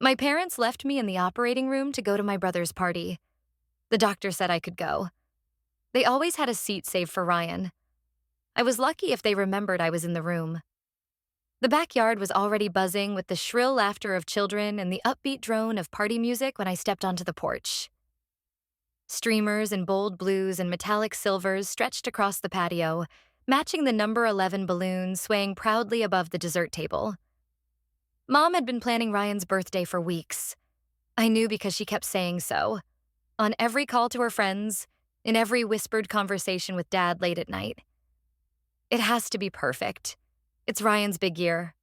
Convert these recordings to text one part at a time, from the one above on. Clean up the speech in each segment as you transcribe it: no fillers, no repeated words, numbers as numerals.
My parents left me in the operating room to go to my brother's party. The doctor said I could go. They always had a seat saved for Ryan. I was lucky if they remembered I was in the room. The backyard was already buzzing with the shrill laughter of children and the upbeat drone of party music when I stepped onto the porch. Streamers in bold blues and metallic silvers stretched across the patio, matching the number 11 balloon swaying proudly above the dessert table. Mom had been planning Ryan's birthday for weeks. I knew because she kept saying so. On every call to her friends, in every whispered conversation with Dad late at night. It has to be perfect. It's Ryan's big year.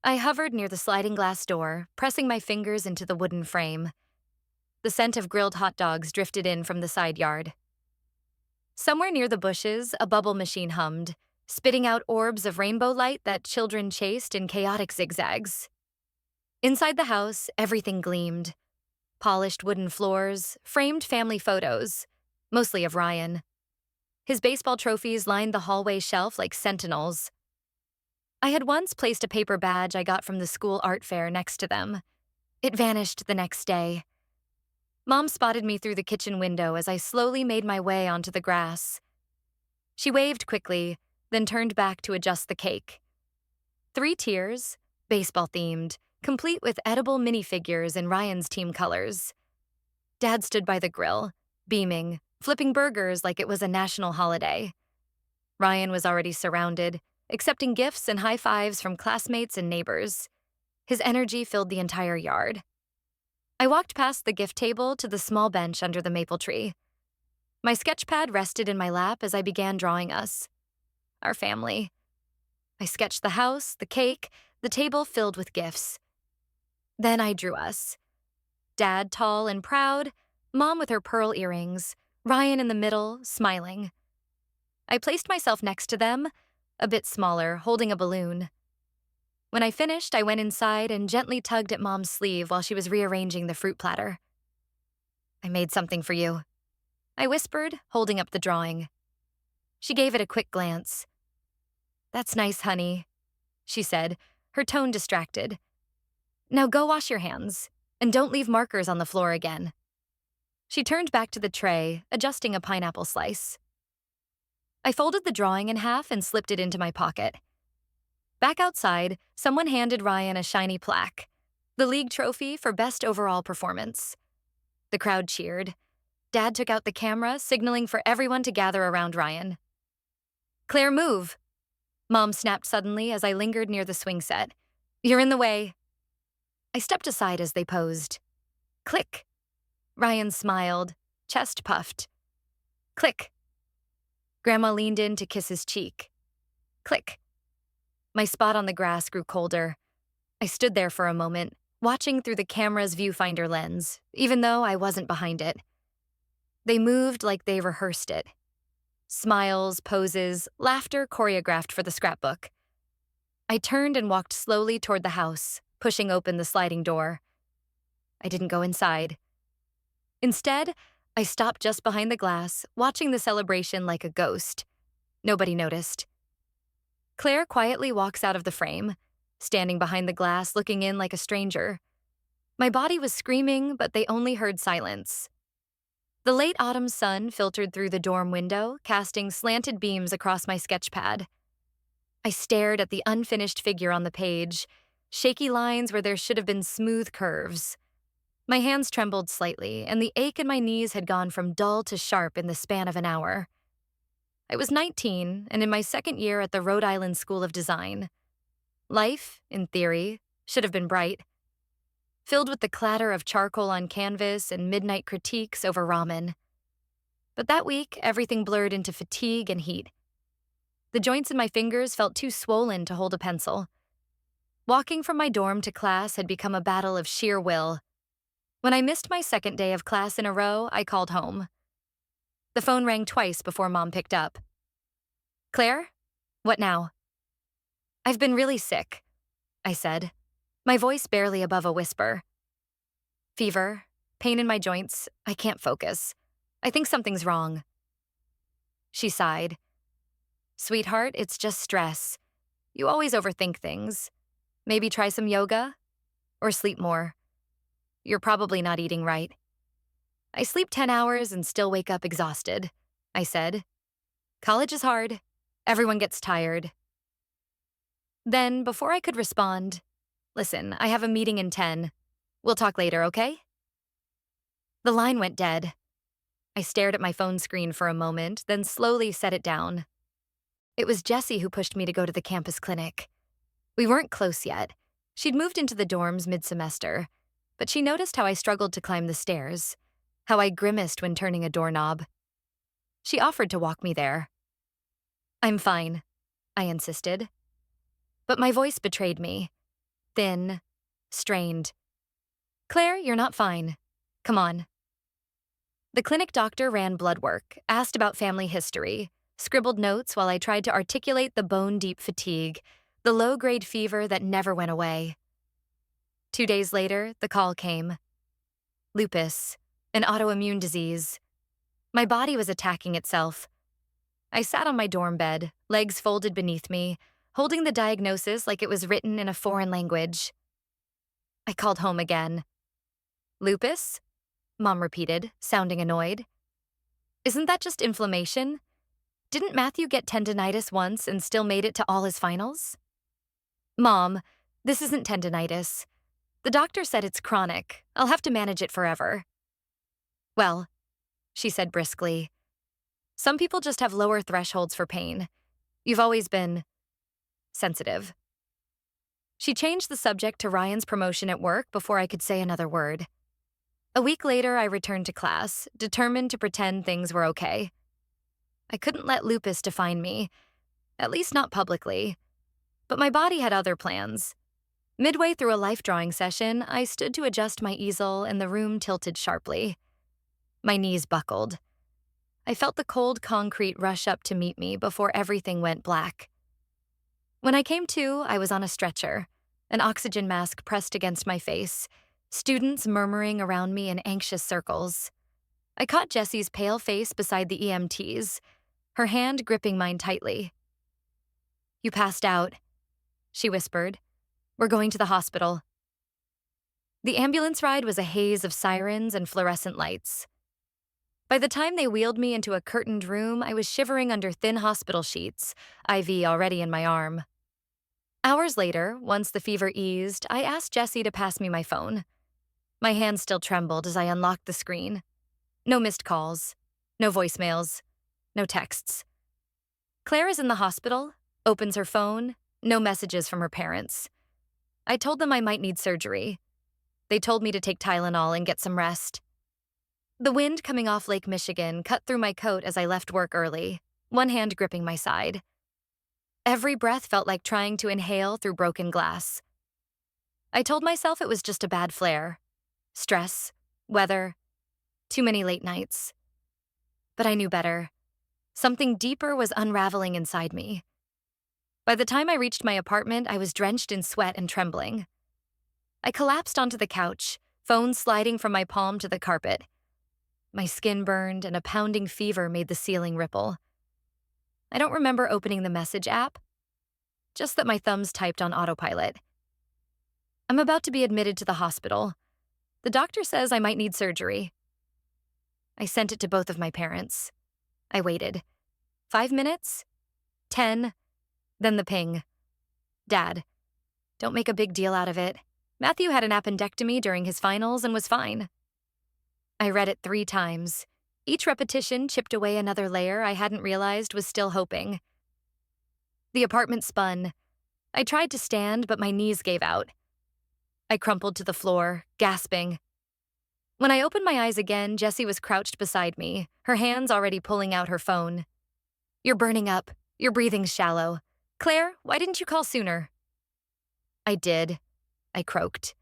I hovered near the sliding glass door, pressing my fingers into the wooden frame. The scent of grilled hot dogs drifted in from the side yard. Somewhere near the bushes, a bubble machine hummed, spitting out orbs of rainbow light that children chased in chaotic zigzags. Inside the house, everything gleamed. Polished wooden floors, framed family photos, mostly of Ryan. His baseball trophies lined the hallway shelf like sentinels. I had once placed a paper badge I got from the school art fair next to them. It vanished the next day. Mom spotted me through the kitchen window as I slowly made my way onto the grass. She waved quickly, then turned back to adjust the cake. 3 tiers, baseball-themed, complete with edible minifigures in Ryan's team colors. Dad stood by the grill, beaming, flipping burgers like it was a national holiday. Ryan was already surrounded, accepting gifts and high fives from classmates and neighbors. His energy filled the entire yard. I walked past the gift table to the small bench under the maple tree. My sketch pad rested in my lap as I began drawing us. Our family. I sketched the house, the cake, the table filled with gifts. Then I drew us. Dad tall and proud, Mom with her pearl earrings, Ryan in the middle, smiling. I placed myself next to them, a bit smaller, holding a balloon. When I finished, I went inside and gently tugged at Mom's sleeve while she was rearranging the fruit platter. "I made something for you," I whispered, holding up the drawing. She gave it a quick glance. "That's nice, honey," she said, her tone distracted. "Now go wash your hands, and don't leave markers on the floor again." She turned back to the tray, adjusting a pineapple slice. I folded the drawing in half and slipped it into my pocket. Back outside, someone handed Ryan a shiny plaque, the league trophy for best overall performance. The crowd cheered. Dad took out the camera, signaling for everyone to gather around Ryan. "Claire, move!" Mom snapped suddenly as I lingered near the swing set. "You're in the way." I stepped aside as they posed. Click. Ryan smiled, chest puffed. Click. Grandma leaned in to kiss his cheek. Click. My spot on the grass grew colder. I stood there for a moment, watching through the camera's viewfinder lens, even though I wasn't behind it. They moved like they rehearsed it. Smiles, poses, laughter choreographed for the scrapbook. I turned and walked slowly toward the house, pushing open the sliding door. I didn't go inside. Instead, I stopped just behind the glass, watching the celebration like a ghost. Nobody noticed. Claire quietly walks out of the frame, standing behind the glass looking in like a stranger. My body was screaming, but they only heard silence. The late autumn sun filtered through the dorm window, casting slanted beams across my sketch pad. I stared at the unfinished figure on the page, shaky lines where there should have been smooth curves. My hands trembled slightly, and the ache in my knees had gone from dull to sharp in the span of an hour. I was 19 and in my second year at the Rhode Island School of Design. Life, in theory, should have been bright, filled with the clatter of charcoal on canvas and midnight critiques over ramen. But that week, everything blurred into fatigue and heat. The joints in my fingers felt too swollen to hold a pencil. Walking from my dorm to class had become a battle of sheer will. When I missed my second day of class in a row, I called home. The phone rang twice before Mom picked up. "Claire? What now?" "I've been really sick," I said, my voice barely above a whisper. "Fever, pain in my joints, I can't focus. I think something's wrong." She sighed. "Sweetheart, it's just stress. You always overthink things. Maybe try some yoga?" Or sleep more. You're probably not eating right. I sleep 10 hours and still wake up exhausted, I said. College is hard. Everyone gets tired. Then, before I could respond, listen, I have a meeting in 10. We'll talk later, okay? The line went dead. I stared at my phone screen for a moment, then slowly set it down. It was Jessie who pushed me to go to the campus clinic. We weren't close yet. She'd moved into the dorms mid-semester, but she noticed how I struggled to climb the stairs, how I grimaced when turning a doorknob. She offered to walk me there. I'm fine, I insisted. But my voice betrayed me. Thin, strained. Claire, you're not fine. Come on. The clinic doctor ran blood work, asked about family history, scribbled notes while I tried to articulate the bone-deep fatigue, the low-grade fever that never went away. 2 days later, the call came. Lupus, an autoimmune disease. My body was attacking itself. I sat on my dorm bed, legs folded beneath me, holding the diagnosis like it was written in a foreign language. I called home again. Lupus? Mom repeated, sounding annoyed. Isn't that just inflammation? Didn't Matthew get tendinitis once and still made it to all his finals? Mom, this isn't tendinitis. The doctor said it's chronic. I'll have to manage it forever. Well, she said briskly, some people just have lower thresholds for pain. You've always been sensitive. She changed the subject to Ryan's promotion at work before I could say another word. A week later, I returned to class, determined to pretend things were okay. I couldn't let lupus define me, at least not publicly. But my body had other plans. Midway through a life drawing session, I stood to adjust my easel and the room tilted sharply. My knees buckled. I felt the cold concrete rush up to meet me before everything went black. When I came to, I was on a stretcher, an oxygen mask pressed against my face, students murmuring around me in anxious circles. I caught Jessie's pale face beside the EMTs, her hand gripping mine tightly. You passed out, she whispered. We're going to the hospital. The ambulance ride was a haze of sirens and fluorescent lights. By the time they wheeled me into a curtained room, I was shivering under thin hospital sheets, IV already in my arm. Hours later, once the fever eased, I asked Jessie to pass me my phone. My hand still trembled as I unlocked the screen. No missed calls, no voicemails, no texts. Claire is in the hospital, opens her phone, no messages from her parents. I told them I might need surgery. They told me to take Tylenol and get some rest. The wind coming off Lake Michigan cut through my coat as I left work early, one hand gripping my side. Every breath felt like trying to inhale through broken glass. I told myself it was just a bad flare. Stress, weather, too many late nights. But I knew better. Something deeper was unraveling inside me. By the time I reached my apartment, I was drenched in sweat and trembling. I collapsed onto the couch, phone sliding from my palm to the carpet. My skin burned and a pounding fever made the ceiling ripple. I don't remember opening the message app, just that my thumbs typed on autopilot. I'm about to be admitted to the hospital. The doctor says I might need surgery. I sent it to both of my parents. I waited. 5 minutes? 10? Then the ping. Dad, don't make a big deal out of it. Matthew had an appendectomy during his finals and was fine. I read it 3 times. Each repetition chipped away another layer I hadn't realized was still hoping. The apartment spun. I tried to stand, but my knees gave out. I crumpled to the floor, gasping. When I opened my eyes again, Jessie was crouched beside me, her hands already pulling out her phone. You're burning up. Your breathing's shallow. Claire, why didn't you call sooner? I did, I croaked.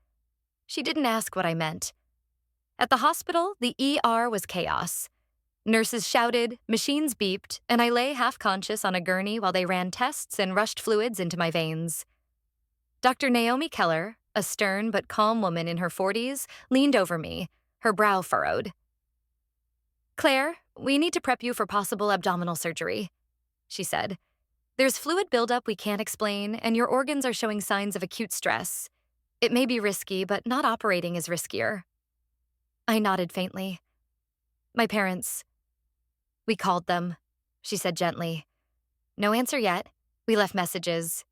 She didn't ask what I meant. At the hospital, the ER was chaos. Nurses shouted, machines beeped, and I lay half-conscious on a gurney while they ran tests and rushed fluids into my veins. Dr. Naomi Keller, a stern but calm woman in her 40s, leaned over me, her brow furrowed. Claire, we need to prep you for possible abdominal surgery, she said. There's fluid buildup we can't explain, and your organs are showing signs of acute stress. It may be risky, but not operating is riskier. I nodded faintly. My parents, we called them, she said gently. No answer yet. We left messages.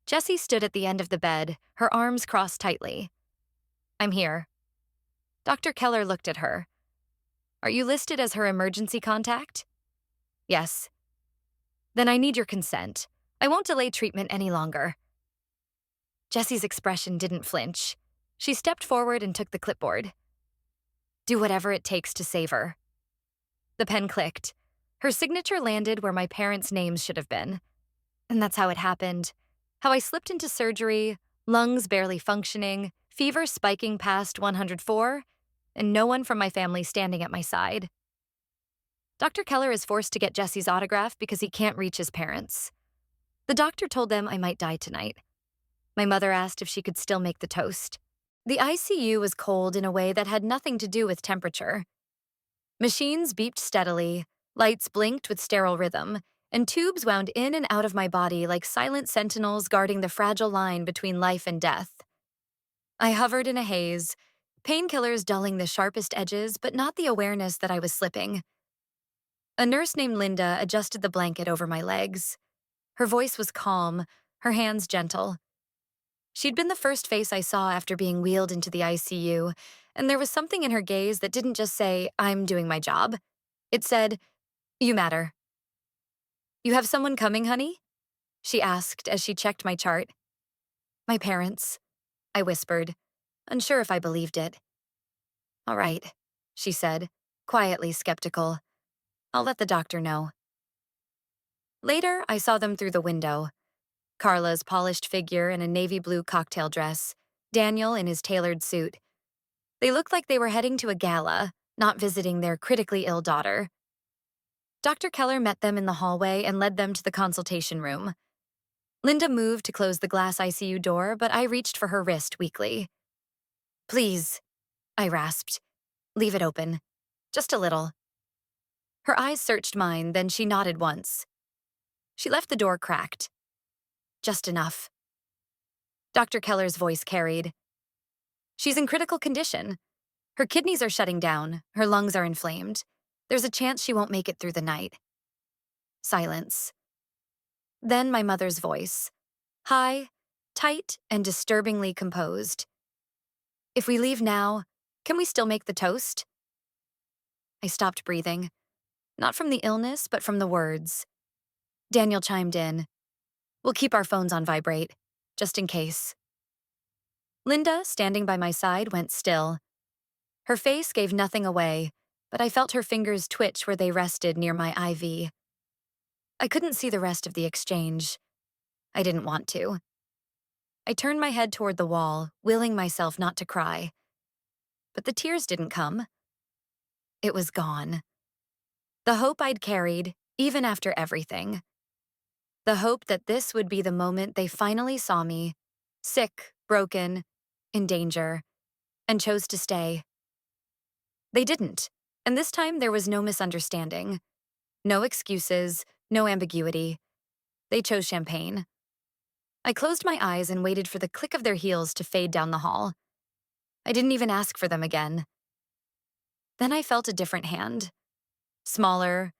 Jessie stood at the end of the bed, her arms crossed tightly. I'm here. Dr. Keller looked at her. Are you listed as her emergency contact? Yes. Then I need your consent. I won't delay treatment any longer. Jessie's expression didn't flinch. She stepped forward and took the clipboard. Do whatever it takes to save her. The pen clicked. Her signature landed where my parents' names should have been. And that's how it happened. How I slipped into surgery, lungs barely functioning, fever spiking past 104, and no one from my family standing at my side. Dr. Keller is forced to get Jessie's autograph because he can't reach his parents. The doctor told them I might die tonight. My mother asked if she could still make the toast. The ICU was cold in a way that had nothing to do with temperature. Machines beeped steadily, lights blinked with sterile rhythm, and tubes wound in and out of my body like silent sentinels guarding the fragile line between life and death. I hovered in a haze, painkillers dulling the sharpest edges, but not the awareness that I was slipping. A nurse named Linda adjusted the blanket over my legs. Her voice was calm, her hands gentle. She'd been the first face I saw after being wheeled into the ICU, and there was something in her gaze that didn't just say, I'm doing my job. It said, you matter. You have someone coming, honey? She asked as she checked my chart. My parents, I whispered, unsure if I believed it. All right, she said, quietly skeptical. I'll let the doctor know. Later, I saw them through the window. Carla's polished figure in a navy blue cocktail dress, Daniel in his tailored suit. They looked like they were heading to a gala, not visiting their critically ill daughter. Dr. Keller met them in the hallway and led them to the consultation room. Linda moved to close the glass ICU door, but I reached for her wrist weakly. Please, I rasped. Leave it open. Just a little. Her eyes searched mine, then she nodded once. She left the door cracked. Just enough. Dr. Keller's voice carried. She's in critical condition. Her kidneys are shutting down, her lungs are inflamed. There's a chance she won't make it through the night. Silence. Then my mother's voice. High, tight, and disturbingly composed. If we leave now, can we still make the toast? I stopped breathing. Not from the illness, but from the words. Daniel chimed in. We'll keep our phones on vibrate, just in case. Linda, standing by my side, went still. Her face gave nothing away, but I felt her fingers twitch where they rested near my IV. I couldn't see the rest of the exchange. I didn't want to. I turned my head toward the wall, willing myself not to cry. But the tears didn't come. It was gone. The hope I'd carried, even after everything. The hope that this would be the moment they finally saw me, sick, broken, in danger, and chose to stay. They didn't, and this time there was no misunderstanding. No excuses, no ambiguity. They chose champagne. I closed my eyes and waited for the click of their heels to fade down the hall. I didn't even ask for them again. Then I felt a different hand. Smaller,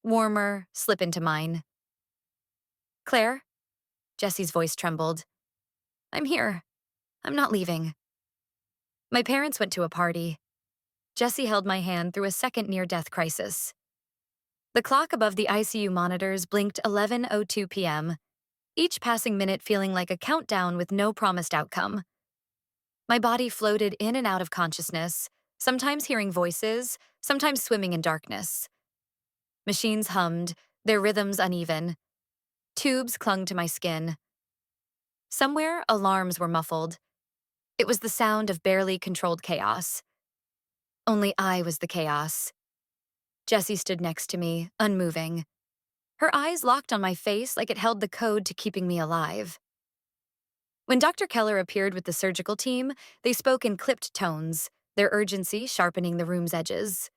warmer, slip into mine. Claire? Jessie's voice trembled. I'm here. I'm not leaving. My parents went to a party. Jessie held my hand through a second near-death crisis. The clock above the ICU monitors blinked 11:02 p.m., each passing minute feeling like a countdown with no promised outcome. My body floated in and out of consciousness, sometimes hearing voices, sometimes swimming in darkness. Machines hummed, their rhythms uneven. Tubes clung to my skin. Somewhere, alarms were muffled. It was the sound of barely controlled chaos. Only I was the chaos. Jessie stood next to me, unmoving. Her eyes locked on my face like it held the code to keeping me alive. When Dr. Keller appeared with the surgical team, they spoke in clipped tones, their urgency sharpening the room's edges.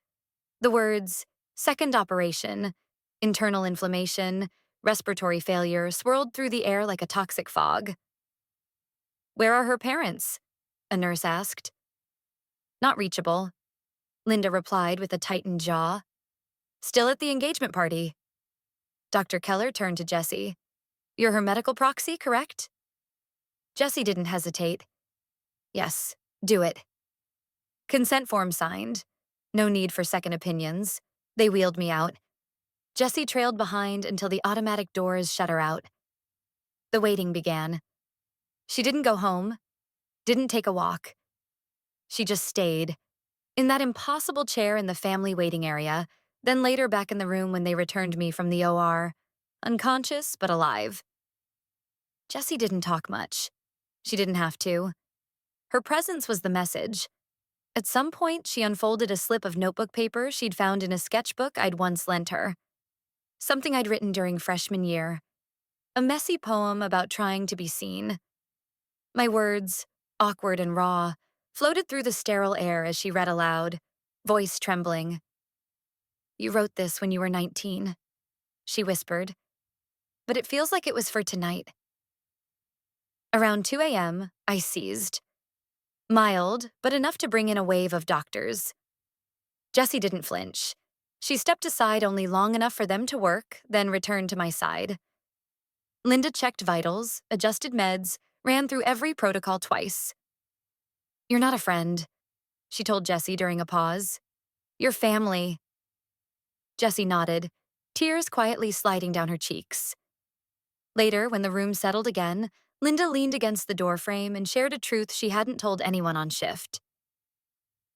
The words, second operation, internal inflammation, respiratory failure swirled through the air like a toxic fog. Where are her parents? A nurse asked. Not reachable, Linda replied with a tightened jaw. Still at the engagement party. Dr. Keller turned to Jessie. You're her medical proxy, correct? Jessie didn't hesitate. Yes, do it. Consent form signed. No need for second opinions. They wheeled me out. Jessie trailed behind until the automatic doors shut her out. The waiting began. She didn't go home, didn't take a walk. She just stayed, in that impossible chair in the family waiting area, then later back in the room when they returned me from the OR, unconscious but alive. Jessie didn't talk much. She didn't have to. Her presence was the message. At some point, she unfolded a slip of notebook paper she'd found in a sketchbook I'd once lent her. Something I'd written during freshman year. A messy poem about trying to be seen. My words, awkward and raw, floated through the sterile air as she read aloud, voice trembling. You wrote this when you were 19, she whispered. But it feels like it was for tonight. Around 2 a.m., I seized. Mild, but enough to bring in a wave of doctors. Jessie didn't flinch. She stepped aside only long enough for them to work, then returned to my side. Linda checked vitals, adjusted meds, ran through every protocol twice. You're not a friend, she told Jessie during a pause. You're family. Jessie nodded, tears quietly sliding down her cheeks. Later, when the room settled again, Linda leaned against the doorframe and shared a truth she hadn't told anyone on shift.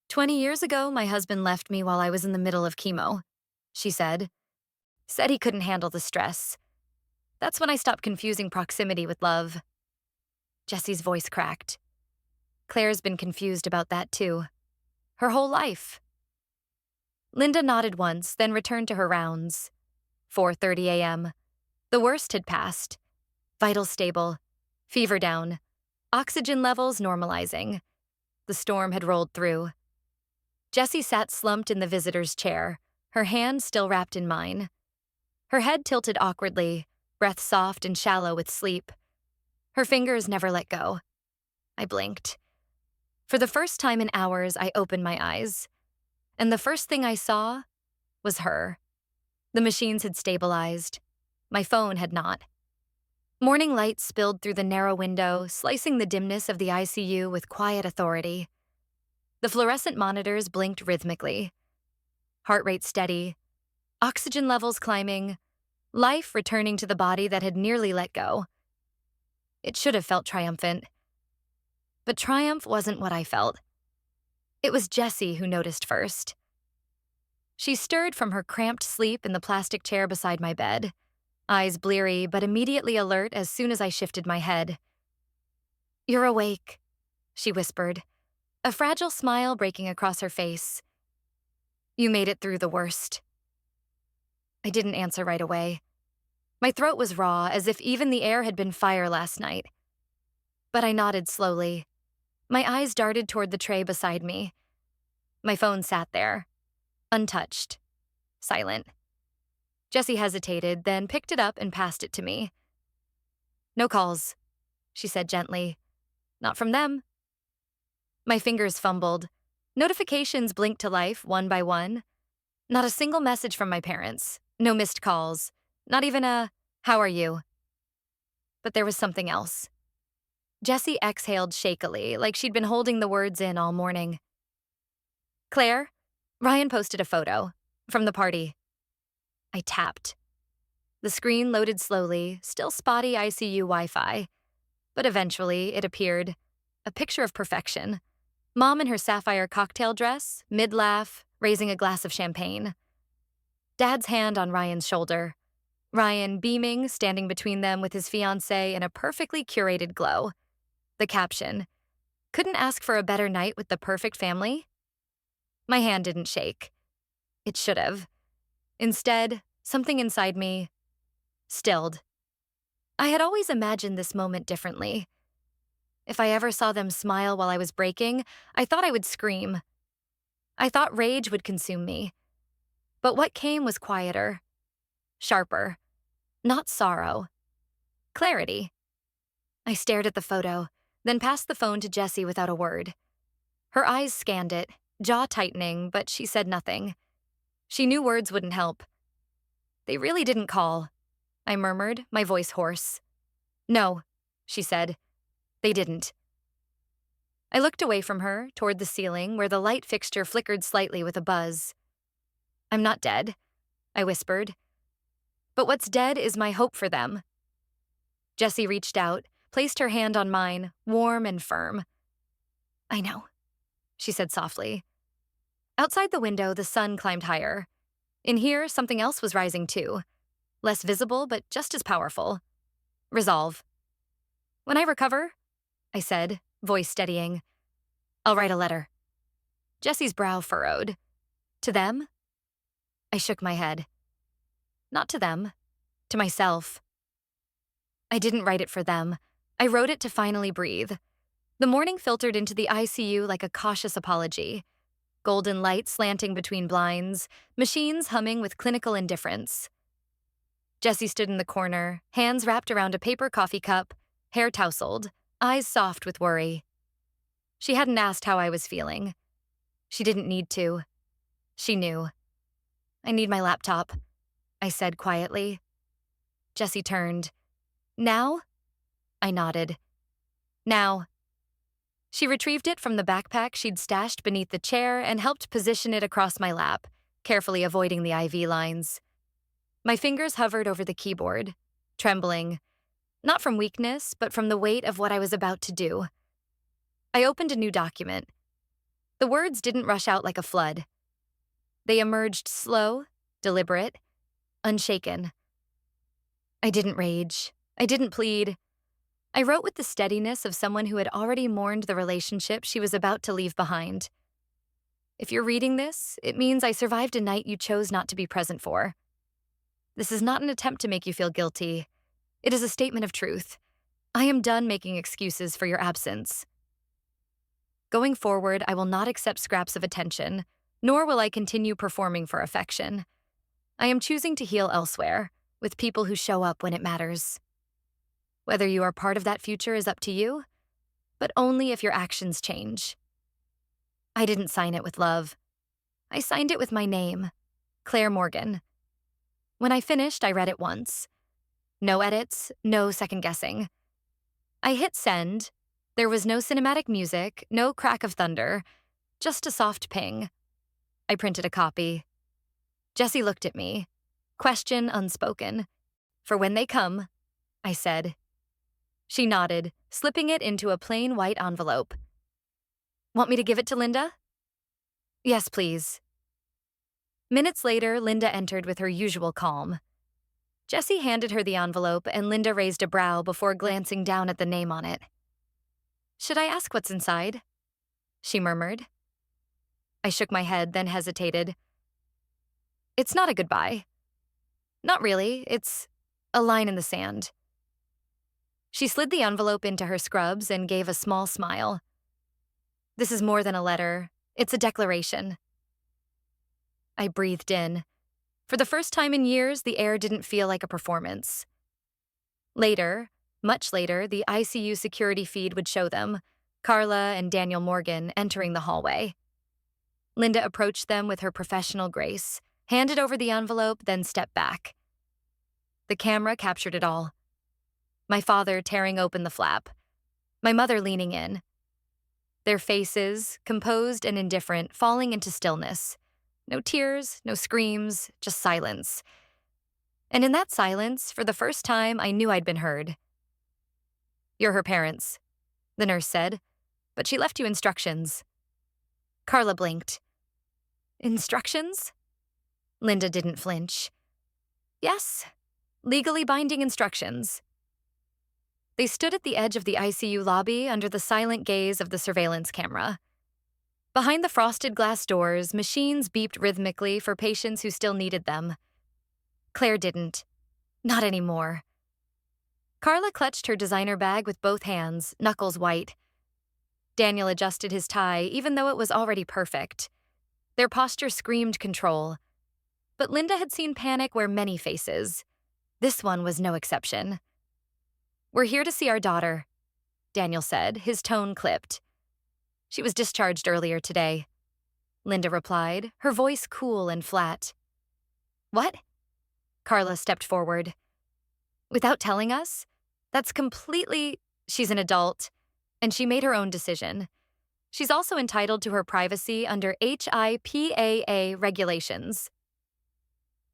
20 years ago, my husband left me while I was in the middle of chemo, she said. Said he couldn't handle the stress. That's when I stopped confusing proximity with love. Jessie's voice cracked. Claire's been confused about that too. Her whole life. Linda nodded once, then returned to her rounds. 4:30 a.m. The worst had passed. Vitals stable. Fever down. Oxygen levels normalizing. The storm had rolled through. Jessie sat slumped in the visitor's chair, her hand still wrapped in mine. Her head tilted awkwardly, breath soft and shallow with sleep. Her fingers never let go. I blinked. For the first time in hours, I opened my eyes. And the first thing I saw was her. The machines had stabilized. My phone had not. Morning light spilled through the narrow window, slicing the dimness of the ICU with quiet authority. The fluorescent monitors blinked rhythmically. Heart rate steady. Oxygen levels climbing. Life returning to the body that had nearly let go. It should have felt triumphant. But triumph wasn't what I felt. It was Jessie who noticed first. She stirred from her cramped sleep in the plastic chair beside my bed, eyes bleary but immediately alert as soon as I shifted my head. You're awake, she whispered, a fragile smile breaking across her face. You made it through the worst. I didn't answer right away. My throat was raw, as if even the air had been fire last night. But I nodded slowly. My eyes darted toward the tray beside me. My phone sat there, untouched, silent. Jessie hesitated, then picked it up and passed it to me. No calls, she said gently. Not from them. My fingers fumbled. Notifications blinked to life one by one. Not a single message from my parents. No missed calls. Not even a, how are you? But there was something else. Jessie exhaled shakily, like she'd been holding the words in all morning. Claire, Ryan posted a photo from the party. I tapped. The screen loaded slowly, still spotty ICU Wi-Fi. But eventually, it appeared. A picture of perfection. Mom in her sapphire cocktail dress, mid-laugh, raising a glass of champagne. Dad's hand on Ryan's shoulder. Ryan beaming, standing between them with his fiancée in a perfectly curated glow. The caption, couldn't ask for a better night with the perfect family? My hand didn't shake. It should have. Instead, something inside me stilled. I had always imagined this moment differently. If I ever saw them smile while I was breaking, I thought I would scream. I thought rage would consume me. But what came was quieter, sharper, not sorrow, clarity. I stared at the photo, then passed the phone to Jessie without a word. Her eyes scanned it, jaw tightening, but she said nothing. She knew words wouldn't help. "They really didn't call," I murmured, my voice hoarse. "No," she said. "They didn't." I looked away from her, toward the ceiling, where the light fixture flickered slightly with a buzz. "I'm not dead," I whispered. "But what's dead is my hope for them." Jessie reached out, placed her hand on mine, warm and firm. "I know," she said softly. Outside the window, the sun climbed higher. In here, something else was rising too. Less visible, but just as powerful. Resolve. "When I recover," I said, voice steadying, "I'll write a letter." Jessie's brow furrowed. "To them?" I shook my head. "Not to them. To myself." I didn't write it for them. I wrote it to finally breathe. The morning filtered into the ICU like a cautious apology. Golden light slanting between blinds, machines humming with clinical indifference. Jessie stood in the corner, hands wrapped around a paper coffee cup, hair tousled, eyes soft with worry. She hadn't asked how I was feeling. She didn't need to. She knew. "I need my laptop," I said quietly. Jessie turned. "Now?" I nodded. "Now." She retrieved it from the backpack she'd stashed beneath the chair and helped position it across my lap, carefully avoiding the IV lines. My fingers hovered over the keyboard, trembling, not from weakness, but from the weight of what I was about to do. I opened a new document. The words didn't rush out like a flood. They emerged slow, deliberate, unshaken. I didn't rage. I didn't plead. I wrote with the steadiness of someone who had already mourned the relationship she was about to leave behind. If you're reading this, it means I survived a night you chose not to be present for. This is not an attempt to make you feel guilty. It is a statement of truth. I am done making excuses for your absence. Going forward, I will not accept scraps of attention, nor will I continue performing for affection. I am choosing to heal elsewhere, with people who show up when it matters. Whether you are part of that future is up to you, but only if your actions change. I didn't sign it with love. I signed it with my name, Claire Morgan. When I finished, I read it once. No edits, no second-guessing. I hit send. There was no cinematic music, no crack of thunder, just a soft ping. I printed a copy. Jessie looked at me, question unspoken. "For when they come," I said. She nodded, slipping it into a plain white envelope. "Want me to give it to Linda?" "Yes, please." Minutes later, Linda entered with her usual calm. Jessie handed her the envelope, and Linda raised a brow before glancing down at the name on it. "Should I ask what's inside?" she murmured. I shook my head, then hesitated. "It's not a goodbye." "Not really. It's a line in the sand." She slid the envelope into her scrubs and gave a small smile. "This is more than a letter. It's a declaration." I breathed in. For the first time in years, the air didn't feel like a performance. Later, much later, the ICU security feed would show them, Carla and Daniel Morgan, entering the hallway. Linda approached them with her professional grace, handed over the envelope, then stepped back. The camera captured it all. My father tearing open the flap, my mother leaning in. Their faces, composed and indifferent, falling into stillness. No tears, no screams, just silence. And in that silence, for the first time, I knew I'd been heard. "You're her parents," the nurse said, "but she left you instructions." Carla blinked. "Instructions?" Linda didn't flinch. "Yes, legally binding instructions." They stood at the edge of the ICU lobby under the silent gaze of the surveillance camera. Behind the frosted glass doors, machines beeped rhythmically for patients who still needed them. Claire didn't. Not anymore. Carla clutched her designer bag with both hands, knuckles white. Daniel adjusted his tie, even though it was already perfect. Their posture screamed control. But Linda had seen panic wear many faces. This one was no exception. "We're here to see our daughter." Daniel said, his tone clipped. She was discharged earlier today, Linda replied, her voice cool and flat. What? Carla stepped forward. Without telling us? That's completely… She's an adult, and she made her own decision. She's also entitled to her privacy under HIPAA regulations.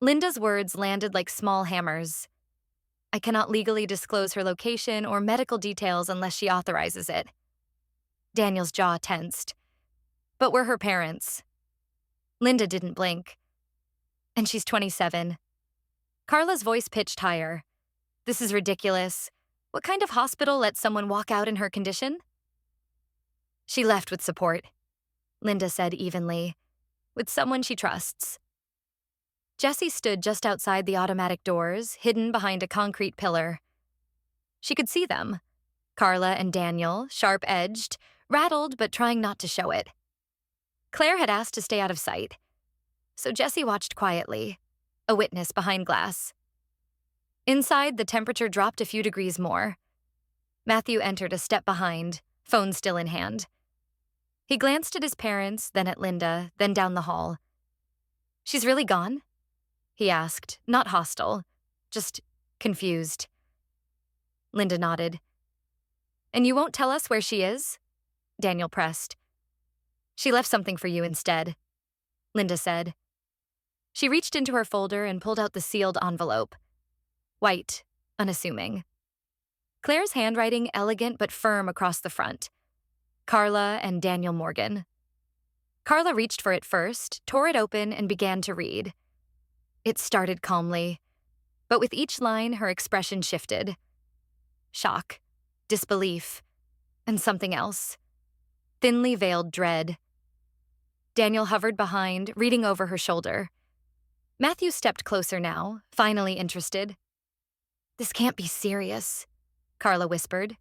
Linda's words landed like small hammers. I cannot legally disclose her location or medical details unless she authorizes it. Daniel's jaw tensed. But we're her parents. Linda didn't blink. And she's 27. Carla's voice pitched higher. This is ridiculous. What kind of hospital lets someone walk out in her condition? She left with support, Linda said evenly, with someone she trusts. Jessie stood just outside the automatic doors, hidden behind a concrete pillar. She could see them. Carla and Daniel, sharp-edged, rattled but trying not to show it. Claire had asked to stay out of sight, so Jessie watched quietly, a witness behind glass. Inside, the temperature dropped a few degrees more. Matthew entered a step behind, phone still in hand. He glanced at his parents, then at Linda, then down the hall. She's really gone? He asked, not hostile, just confused. Linda nodded. And you won't tell us where she is? Daniel pressed. She left something for you instead, Linda said. She reached into her folder and pulled out the sealed envelope. White, unassuming. Claire's handwriting elegant but firm across the front. Carla and Daniel Morgan. Carla reached for it first, tore it open, and began to read. It started calmly, but with each line her expression shifted. Shock, disbelief, and something else. Thinly veiled dread. Daniel hovered behind, reading over her shoulder. Matthew stepped closer now, finally interested. This can't be serious, Carla whispered.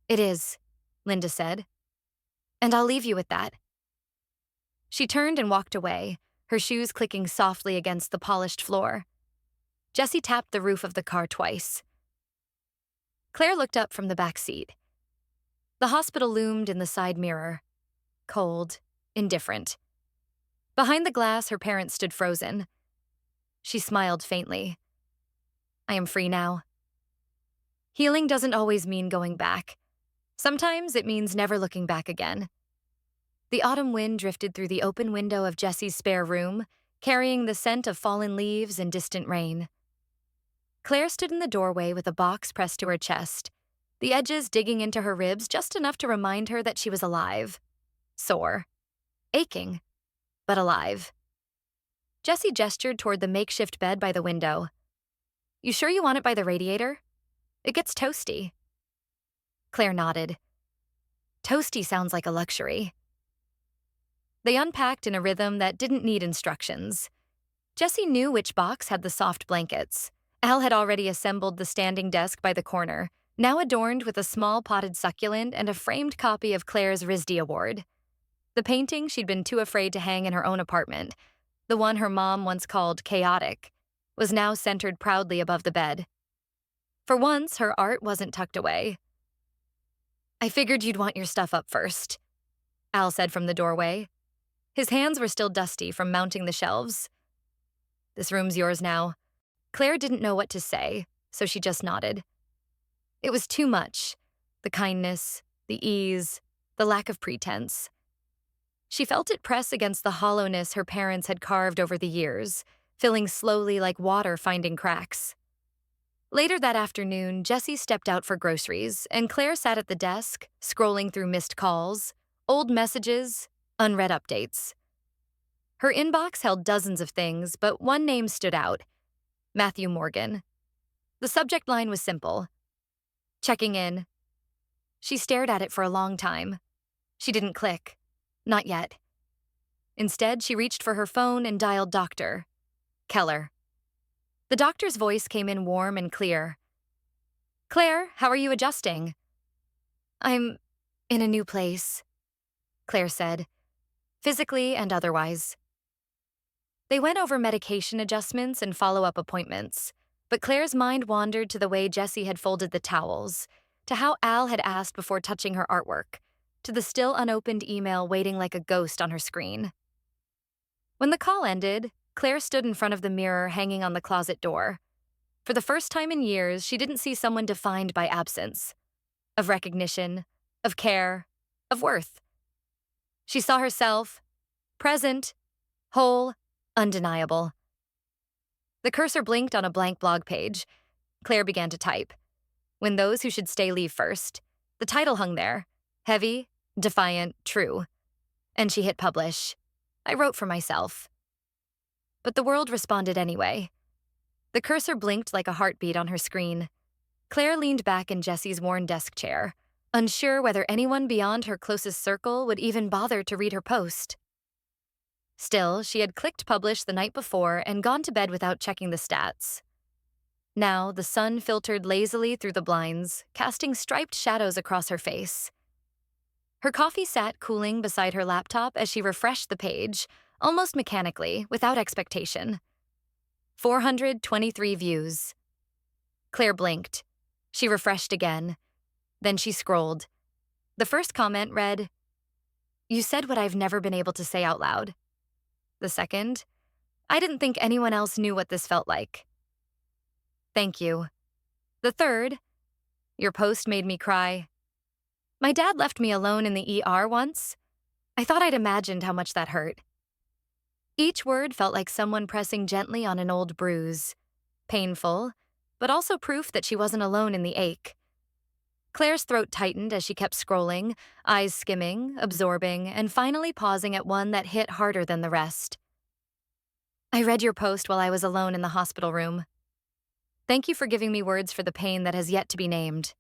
It is, Linda said. And I'll leave you with that. She turned and walked away, her shoes clicking softly against the polished floor. Jessie tapped the roof of the car twice. Claire looked up from the back seat. The hospital loomed in the side mirror. Cold, indifferent. Behind the glass, her parents stood frozen. She smiled faintly. I am free now. Healing doesn't always mean going back. Sometimes it means never looking back again. The autumn wind drifted through the open window of Jessie's spare room, carrying the scent of fallen leaves and distant rain. Claire stood in the doorway with a box pressed to her chest, the edges digging into her ribs just enough to remind her that she was alive. Sore. Aching. But alive. Jessie gestured toward the makeshift bed by the window. You sure you want it by the radiator? It gets toasty. Claire nodded. Toasty sounds like a luxury. They unpacked in a rhythm that didn't need instructions. Jessie knew which box had the soft blankets. Al had already assembled the standing desk by the corner, now adorned with a small potted succulent and a framed copy of Claire's RISD award. The painting she'd been too afraid to hang in her own apartment, the one her mom once called chaotic, was now centered proudly above the bed. For once, her art wasn't tucked away. I figured you'd want your stuff up first, Al said from the doorway. His hands were still dusty from mounting the shelves. This room's yours now. Claire didn't know what to say, so she just nodded. It was too much. The kindness, the ease, the lack of pretense. She felt it press against the hollowness her parents had carved over the years, filling slowly like water finding cracks. Later that afternoon, Jessie stepped out for groceries, and Claire sat at the desk, scrolling through missed calls, old messages, unread updates. Her inbox held dozens of things, but one name stood out: Matthew Morgan. The subject line was simple. Checking in. She stared at it for a long time. She didn't click. Not yet. Instead, she reached for her phone and dialed Dr. Keller. The doctor's voice came in warm and clear. Claire, how are you adjusting? I'm in a new place, Claire said, physically and otherwise. They went over medication adjustments and follow-up appointments, but Claire's mind wandered to the way Jessie had folded the towels, to how Al had asked before touching her artwork, to the still unopened email waiting like a ghost on her screen. When the call ended, Claire stood in front of the mirror hanging on the closet door. For the first time in years, she didn't see someone defined by absence, of recognition, of care, of worth. She saw herself, present, whole, undeniable. The cursor blinked on a blank blog page. Claire began to type. When those who should stay leave first. The title hung there, heavy, defiant, true. And she hit publish. I wrote for myself. But the world responded anyway. The cursor blinked like a heartbeat on her screen. Claire leaned back in Jessie's worn desk chair, unsure whether anyone beyond her closest circle would even bother to read her post. Still, she had clicked publish the night before and gone to bed without checking the stats. Now, the sun filtered lazily through the blinds, casting striped shadows across her face. Her coffee sat cooling beside her laptop as she refreshed the page, almost mechanically, without expectation. 423 views. Claire blinked. She refreshed again. Then she scrolled. The first comment read, "You said what I've never been able to say out loud." The second, "I didn't think anyone else knew what this felt like." Thank you. The third, "Your post made me cry. My dad left me alone in the ER once. I thought I'd imagined how much that hurt." Each word felt like someone pressing gently on an old bruise. Painful, but also proof that she wasn't alone in the ache. Claire's throat tightened as she kept scrolling, eyes skimming, absorbing, and finally pausing at one that hit harder than the rest. "I read your post while I was alone in the hospital room. Thank you for giving me words for the pain that has yet to be named."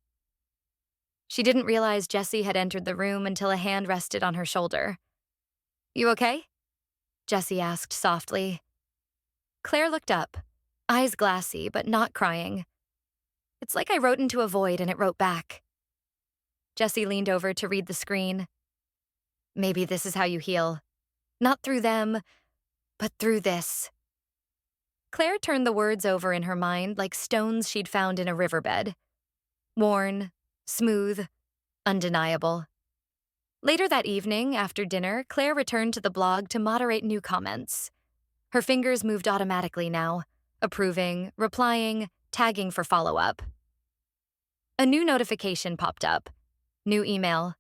She didn't realize Jessie had entered the room until a hand rested on her shoulder. "You okay?" Jessie asked softly. Claire looked up, eyes glassy but not crying. "It's like I wrote into a void and it wrote back." Jessie leaned over to read the screen. "Maybe this is how you heal. Not through them, but through this." Claire turned the words over in her mind like stones she'd found in a riverbed. Worn, smooth, undeniable. Later that evening, after dinner, Claire returned to the blog to moderate new comments. Her fingers moved automatically now, approving, replying, tagging for follow-up. A new notification popped up. New email.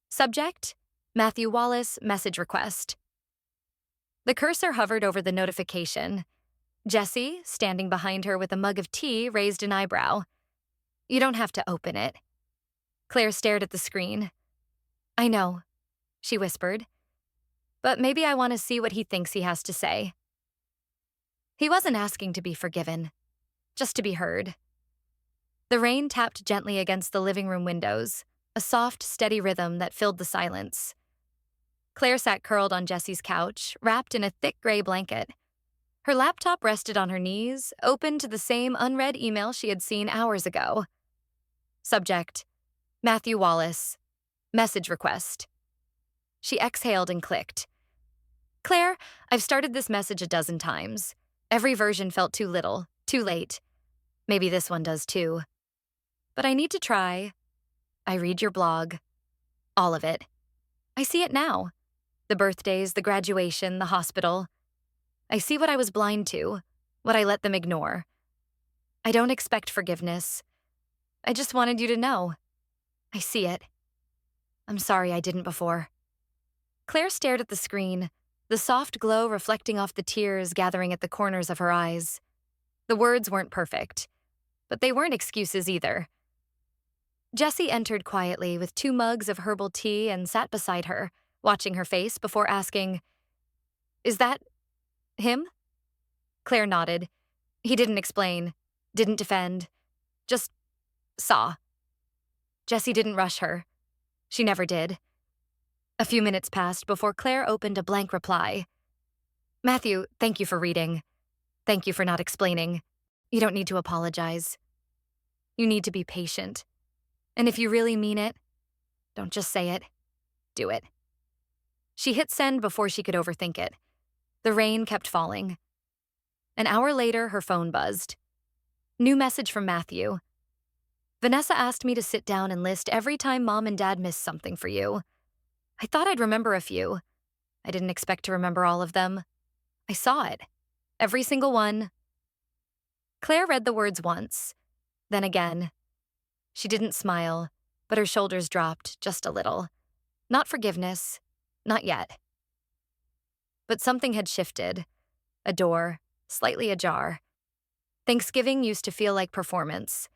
Subject, Matthew Wallace, message request. The cursor hovered over the notification. Jessie, standing behind her with a mug of tea, raised an eyebrow. "You don't have to open it." Claire stared at the screen. "I know," she whispered. "But maybe I want to see what he thinks he has to say." He wasn't asking to be forgiven, just to be heard. The rain tapped gently against the living room windows, a soft, steady rhythm that filled the silence. Claire sat curled on Jessie's couch, wrapped in a thick gray blanket. Her laptop rested on her knees, open to the same unread email she had seen hours ago. Subject, Matthew Wallace, message request. She exhaled and clicked. "Claire, I've started this message a dozen times. Every version felt too little, too late. Maybe this one does too. But I need to try. I read your blog. All of it. I see it now. The birthdays, the graduation, the hospital. I see what I was blind to, what I let them ignore. I don't expect forgiveness. I just wanted you to know. I see it. I'm sorry I didn't before." Claire stared at the screen, the soft glow reflecting off the tears gathering at the corners of her eyes. The words weren't perfect, but they weren't excuses either. Jessie entered quietly with 2 mugs of herbal tea and sat beside her, watching her face before asking, "Is that him?" Claire nodded. He didn't explain, didn't defend, just saw. Jessie didn't rush her. She never did. A few minutes passed before Claire opened a blank reply. "Matthew, thank you for reading. Thank you for not explaining. You don't need to apologize. You need to be patient. And if you really mean it, don't just say it. Do it." She hit send before she could overthink it. The rain kept falling. An hour later, her phone buzzed. New message from Matthew. Vanessa asked me to sit down and list every time Mom and Dad missed something for you. I thought I'd remember a few. I didn't expect to remember all of them. I saw it. Every single one. Claire read the words once, then again. She didn't smile, but her shoulders dropped just a little. Not forgiveness, not yet. But something had shifted. A door, slightly ajar. Thanksgiving used to feel like performance.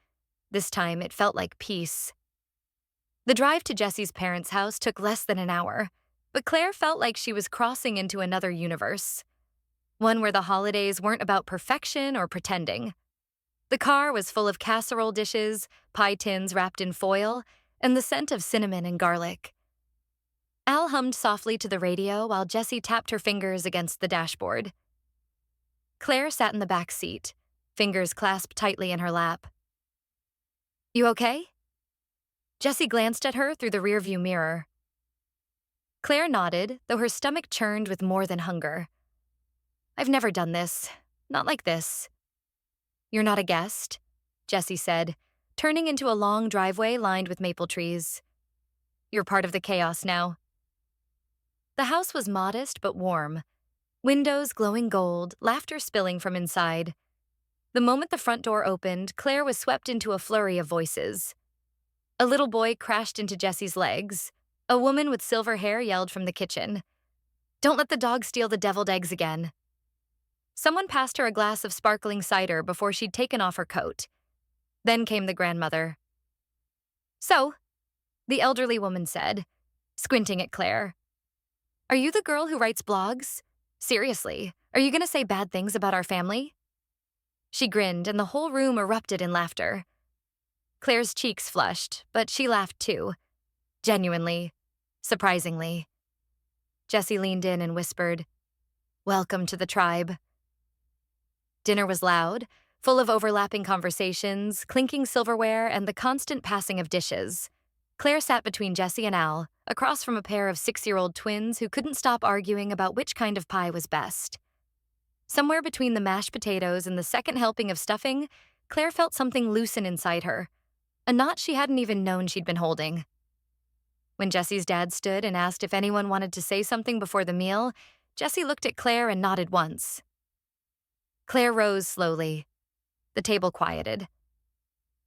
This time it felt like peace. The drive to Jesse's parents' house took less than an hour, but Claire felt like she was crossing into another universe. One where the holidays weren't about perfection or pretending. The car was full of casserole dishes, pie tins wrapped in foil, and the scent of cinnamon and garlic. Al hummed softly to the radio while Jessie tapped her fingers against the dashboard. Claire sat in the back seat, fingers clasped tightly in her lap. "You okay?" Jessie glanced at her through the rearview mirror. Claire nodded, though her stomach churned with more than hunger. "I've never done this. Not like this." "You're not a guest," Jessie said, turning into a long driveway lined with maple trees. "You're part of the chaos now." The house was modest but warm. Windows glowing gold, laughter spilling from inside. The moment the front door opened, Claire was swept into a flurry of voices. A little boy crashed into Jessie's legs. A woman with silver hair yelled from the kitchen, "Don't let the dog steal the deviled eggs again." Someone passed her a glass of sparkling cider before she'd taken off her coat. Then came the grandmother. "So," the elderly woman said, squinting at Claire, "are you the girl who writes blogs? Seriously, are you going to say bad things about our family?" She grinned, and the whole room erupted in laughter. Claire's cheeks flushed, but she laughed too. Genuinely. Surprisingly. Jessie leaned in and whispered, "Welcome to the tribe." Dinner was loud, full of overlapping conversations, clinking silverware, and the constant passing of dishes. Claire sat between Jessie and Al, across from a pair of 6-year-old twins who couldn't stop arguing about which kind of pie was best. Somewhere between the mashed potatoes and the second helping of stuffing, Claire felt something loosen inside her, a knot she hadn't even known she'd been holding. When Jessie's dad stood and asked if anyone wanted to say something before the meal, Jessie looked at Claire and nodded once. Claire rose slowly. The table quieted.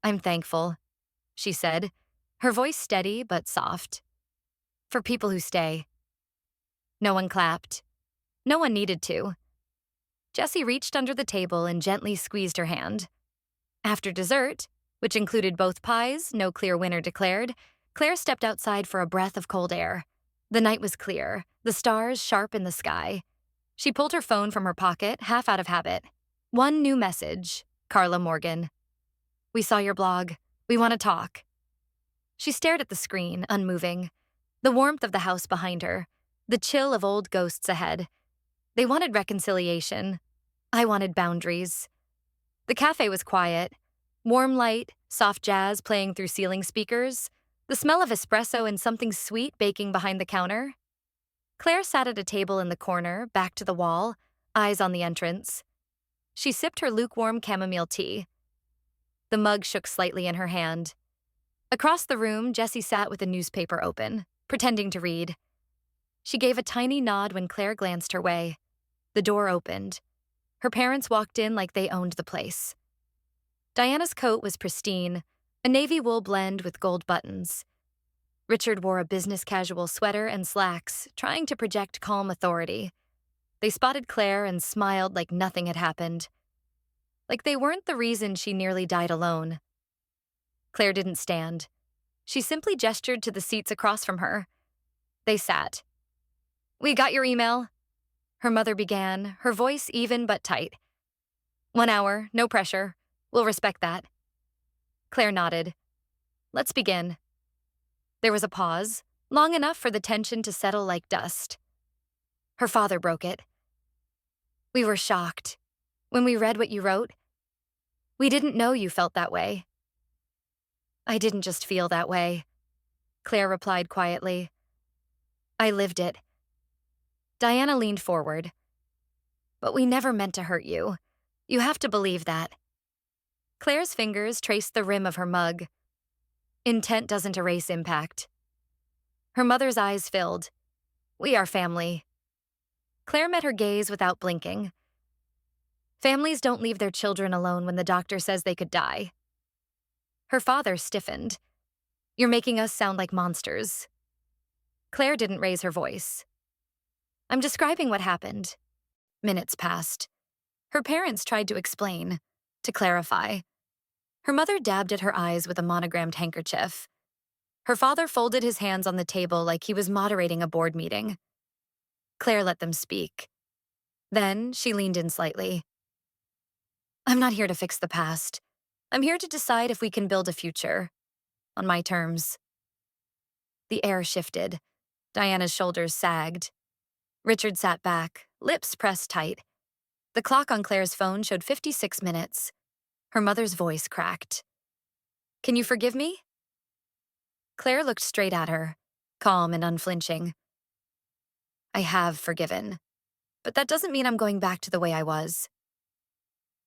"I'm thankful," she said, her voice steady but soft. "For people who stay." No one clapped. No one needed to. Jessie reached under the table and gently squeezed her hand. After dessert, which included both pies, no clear winner declared, Claire stepped outside for a breath of cold air. The night was clear, the stars sharp in the sky. She pulled her phone from her pocket, half out of habit. One new message, Carla Morgan. "We saw your blog. We want to talk." She stared at the screen, unmoving. The warmth of the house behind her, the chill of old ghosts ahead. They wanted reconciliation. I wanted boundaries. The cafe was quiet. Warm light, soft jazz playing through ceiling speakers, the smell of espresso and something sweet baking behind the counter. Claire sat at a table in the corner, back to the wall, eyes on the entrance. She sipped her lukewarm chamomile tea. The mug shook slightly in her hand. Across the room, Jessie sat with a newspaper open, pretending to read. She gave a tiny nod when Claire glanced her way. The door opened. Her parents walked in like they owned the place. Diana's coat was pristine, a navy wool blend with gold buttons. Richard wore a business casual sweater and slacks, trying to project calm authority. They spotted Claire and smiled like nothing had happened. Like they weren't the reason she nearly died alone. Claire didn't stand. She simply gestured to the seats across from her. They sat. "We got your email," her mother began, her voice even but tight. "1 hour, no pressure. We'll respect that." Claire nodded. "Let's begin." There was a pause, long enough for the tension to settle like dust. Her father broke it. "We were shocked. When we read what you wrote, we didn't know you felt that way." "I didn't just feel that way," Claire replied quietly. "I lived it." Diana leaned forward. "But we never meant to hurt you. You have to believe that." Claire's fingers traced the rim of her mug. Intent doesn't erase impact. Her mother's eyes filled. We are family. Claire met her gaze without blinking. Families don't leave their children alone when the doctor says they could die. Her father stiffened. You're making us sound like monsters. Claire didn't raise her voice. I'm describing what happened. Minutes passed. Her parents tried to explain, to clarify. Her mother dabbed at her eyes with a monogrammed handkerchief. Her father folded his hands on the table like he was moderating a board meeting. Claire let them speak. Then she leaned in slightly. I'm not here to fix the past. I'm here to decide if we can build a future. On my terms. The air shifted. Diana's shoulders sagged. Richard sat back, lips pressed tight. The clock on Claire's phone showed 56 minutes. Her mother's voice cracked. Can you forgive me? Claire looked straight at her, calm and unflinching. I have forgiven, but that doesn't mean I'm going back to the way I was.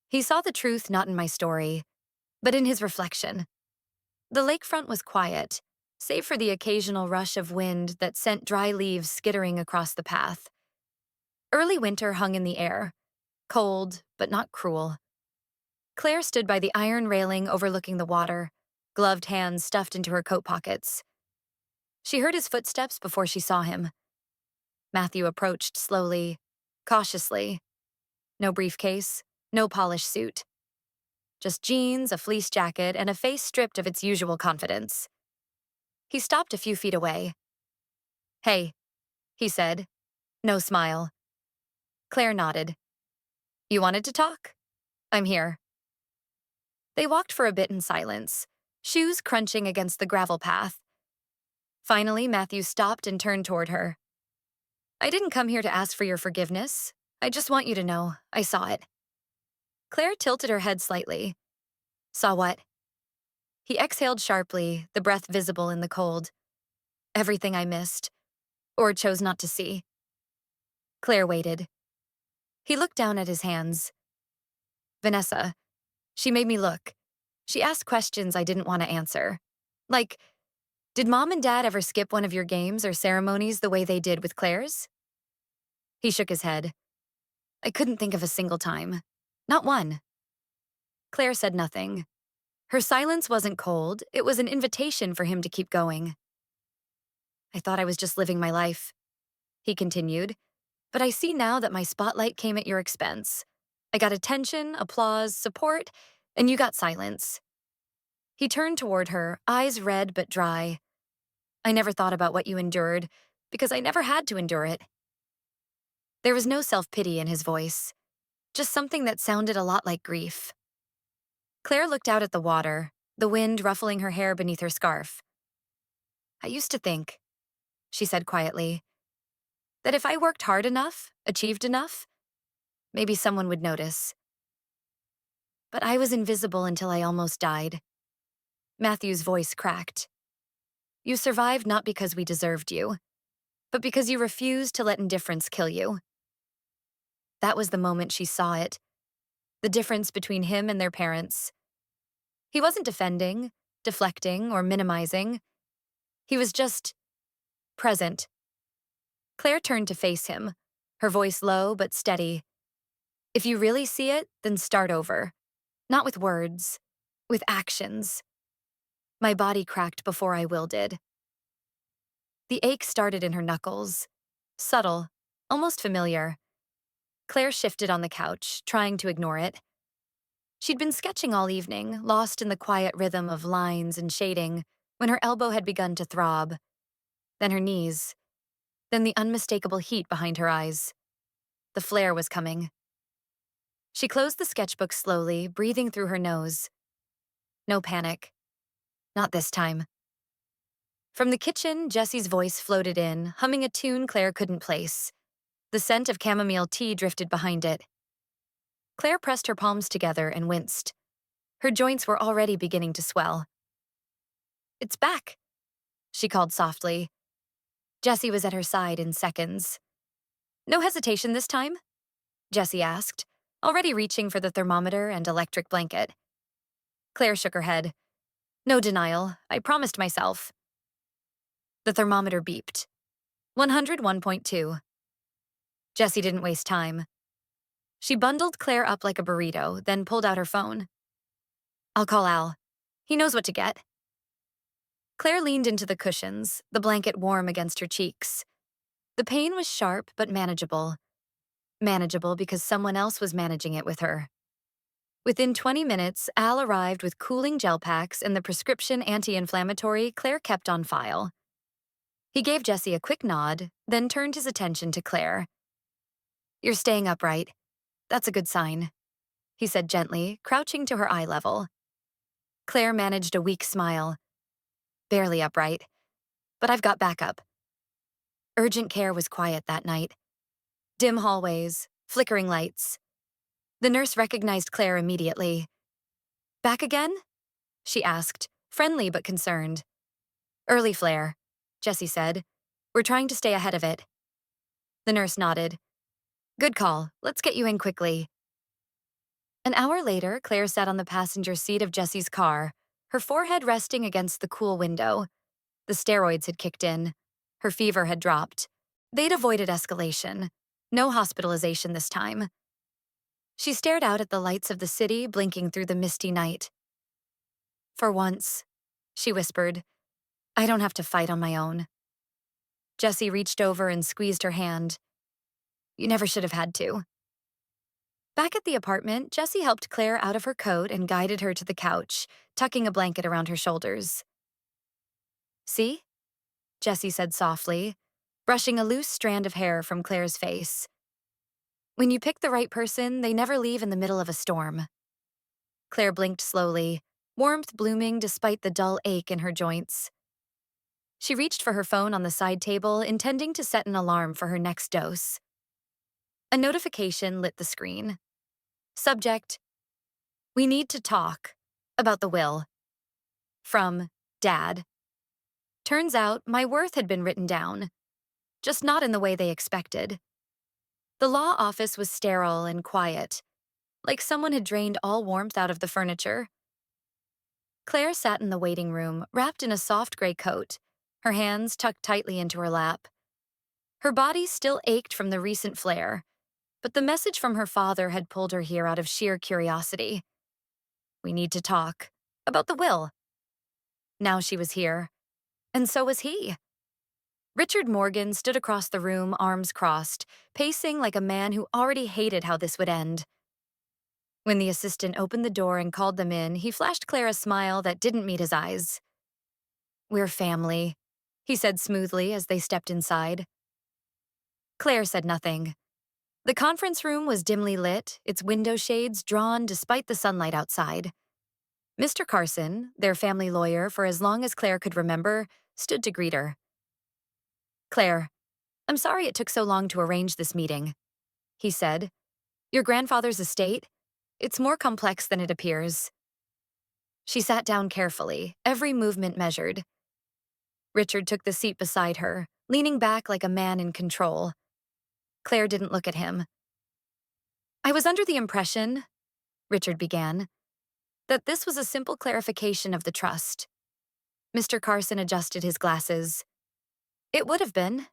He saw the truth not in my story, but in his reflection. The lakefront was quiet, save for the occasional rush of wind that sent dry leaves skittering across the path. Early winter hung in the air, cold but not cruel. Claire stood by the iron railing overlooking the water, gloved hands stuffed into her coat pockets. She heard his footsteps before she saw him. Matthew approached slowly, cautiously. No briefcase, no polished suit. Just jeans, a fleece jacket, and a face stripped of its usual confidence. He stopped a few feet away. Hey, he said. No smile. Claire nodded. You wanted to talk? I'm here. They walked for a bit in silence, shoes crunching against the gravel path. Finally, Matthew stopped and turned toward her. I didn't come here to ask for your forgiveness. I just want you to know I saw it. Claire tilted her head slightly. Saw what? He exhaled sharply, the breath visible in the cold. Everything I missed, or chose not to see. Claire waited. He looked down at his hands. Vanessa, she made me look. She asked questions I didn't want to answer. Like, did Mom and Dad ever skip one of your games or ceremonies the way they did with Claire's? He shook his head. I couldn't think of a single time. Not one. Claire said nothing. Her silence wasn't cold, it was an invitation for him to keep going. I thought I was just living my life, he continued, but I see now that my spotlight came at your expense. I got attention, applause, support, and you got silence. He turned toward her, eyes red but dry. I never thought about what you endured, because I never had to endure it. There was no self-pity in his voice, just something that sounded a lot like grief. Claire looked out at the water, the wind ruffling her hair beneath her scarf. I used to think, she said quietly, that if I worked hard enough, achieved enough, maybe someone would notice. But I was invisible until I almost died. Matthew's voice cracked. You survived not because we deserved you, but because you refused to let indifference kill you. That was the moment she saw it, the difference between him and their parents. He wasn't defending, deflecting, or minimizing. He was just present. Claire turned to face him, her voice low but steady. If you really see it, then start over. Not with words, with actions. My body cracked before I will did. The ache started in her knuckles. Subtle, almost familiar. Claire shifted on the couch, trying to ignore it. She'd been sketching all evening, lost in the quiet rhythm of lines and shading, when her elbow had begun to throb. Then her knees. Then the unmistakable heat behind her eyes. The flare was coming. She closed the sketchbook slowly, breathing through her nose. No panic. Not this time. From the kitchen, Jessie's voice floated in, humming a tune Claire couldn't place. The scent of chamomile tea drifted behind it. Claire pressed her palms together and winced. Her joints were already beginning to swell. It's back, she called softly. Jessie was at her side in seconds. No hesitation this time? Jessie asked, already reaching for the thermometer and electric blanket. Claire shook her head. No denial. I promised myself. The thermometer beeped. 101.2. Jessie didn't waste time. She bundled Claire up like a burrito, then pulled out her phone. I'll call Al. He knows what to get. Claire leaned into the cushions, the blanket warm against her cheeks. The pain was sharp but manageable. Manageable because someone else was managing it with her. Within 20 minutes, Al arrived with cooling gel packs and the prescription anti-inflammatory Claire kept on file. He gave Jessie a quick nod, then turned his attention to Claire. You're staying upright. That's a good sign, he said gently, crouching to her eye level. Claire managed a weak smile. Barely upright, but I've got backup. Urgent care was quiet that night. Dim hallways, flickering lights. The nurse recognized Claire immediately. Back again? She asked, friendly but concerned. Early flare, Jessie said. We're trying to stay ahead of it. The nurse nodded. Good call. Let's get you in quickly. An hour later, Claire sat on the passenger seat of Jessie's car, her forehead resting against the cool window. The steroids had kicked in. Her fever had dropped. They'd avoided escalation. No hospitalization this time. She stared out at the lights of the city blinking through the misty night. For once, she whispered, I don't have to fight on my own. Jessie reached over and squeezed her hand. You never should have had to. Back at the apartment, Jessie helped Claire out of her coat and guided her to the couch, tucking a blanket around her shoulders. See? Jessie said softly, brushing a loose strand of hair from Claire's face. When you pick the right person, they never leave in the middle of a storm. Claire blinked slowly, warmth blooming despite the dull ache in her joints. She reached for her phone on the side table, intending to set an alarm for her next dose. A notification lit the screen. Subject, we need to talk about the will. From Dad. Turns out my worth had been written down, just not in the way they expected. The law office was sterile and quiet, like someone had drained all warmth out of the furniture. Claire sat in the waiting room, wrapped in a soft gray coat, her hands tucked tightly into her lap. Her body still ached from the recent flare, but the message from her father had pulled her here out of sheer curiosity. We need to talk about the will. Now she was here, and so was he. Richard Morgan stood across the room, arms crossed, pacing like a man who already hated how this would end. When the assistant opened the door and called them in, he flashed Claire a smile that didn't meet his eyes. We're family, he said smoothly as they stepped inside. Claire said nothing. The conference room was dimly lit, its window shades drawn despite the sunlight outside. Mr. Carson, their family lawyer for as long as Claire could remember, stood to greet her. Claire, I'm sorry it took so long to arrange this meeting, he said. Your grandfather's estate? It's more complex than it appears. She sat down carefully, every movement measured. Richard took the seat beside her, leaning back like a man in control. Claire didn't look at him. I was under the impression, Richard began, that this was a simple clarification of the trust. Mr. Carson adjusted his glasses. It would have been,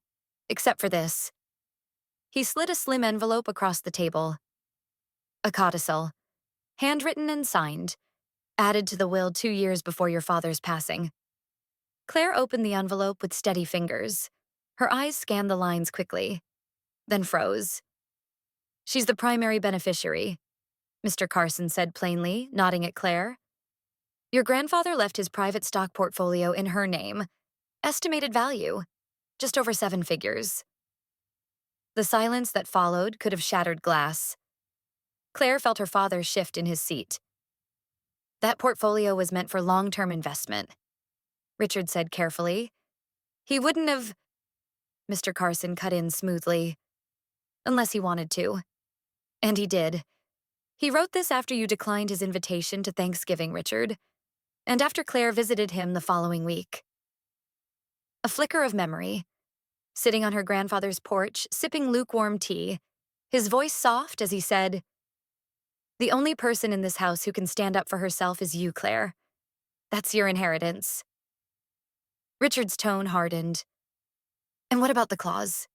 except for this. He slid a slim envelope across the table. A codicil, handwritten and signed, added to the will 2 years before your father's passing. Claire opened the envelope with steady fingers. Her eyes scanned the lines quickly, then froze. She's the primary beneficiary, Mr. Carson said plainly, nodding at Claire. Your grandfather left his private stock portfolio in her name. Estimated value, just over 7 figures. The silence that followed could have shattered glass. Claire felt her father shift in his seat. That portfolio was meant for long-term investment, Richard said carefully. He wouldn't have... Mr. Carson cut in smoothly. Unless he wanted to. And he did. He wrote this after you declined his invitation to Thanksgiving, Richard, and after Claire visited him the following week. A flicker of memory. Sitting on her grandfather's porch, sipping lukewarm tea, his voice soft as he said, The only person in this house who can stand up for herself is you, Claire. That's your inheritance. Richard's tone hardened. And what about the clause?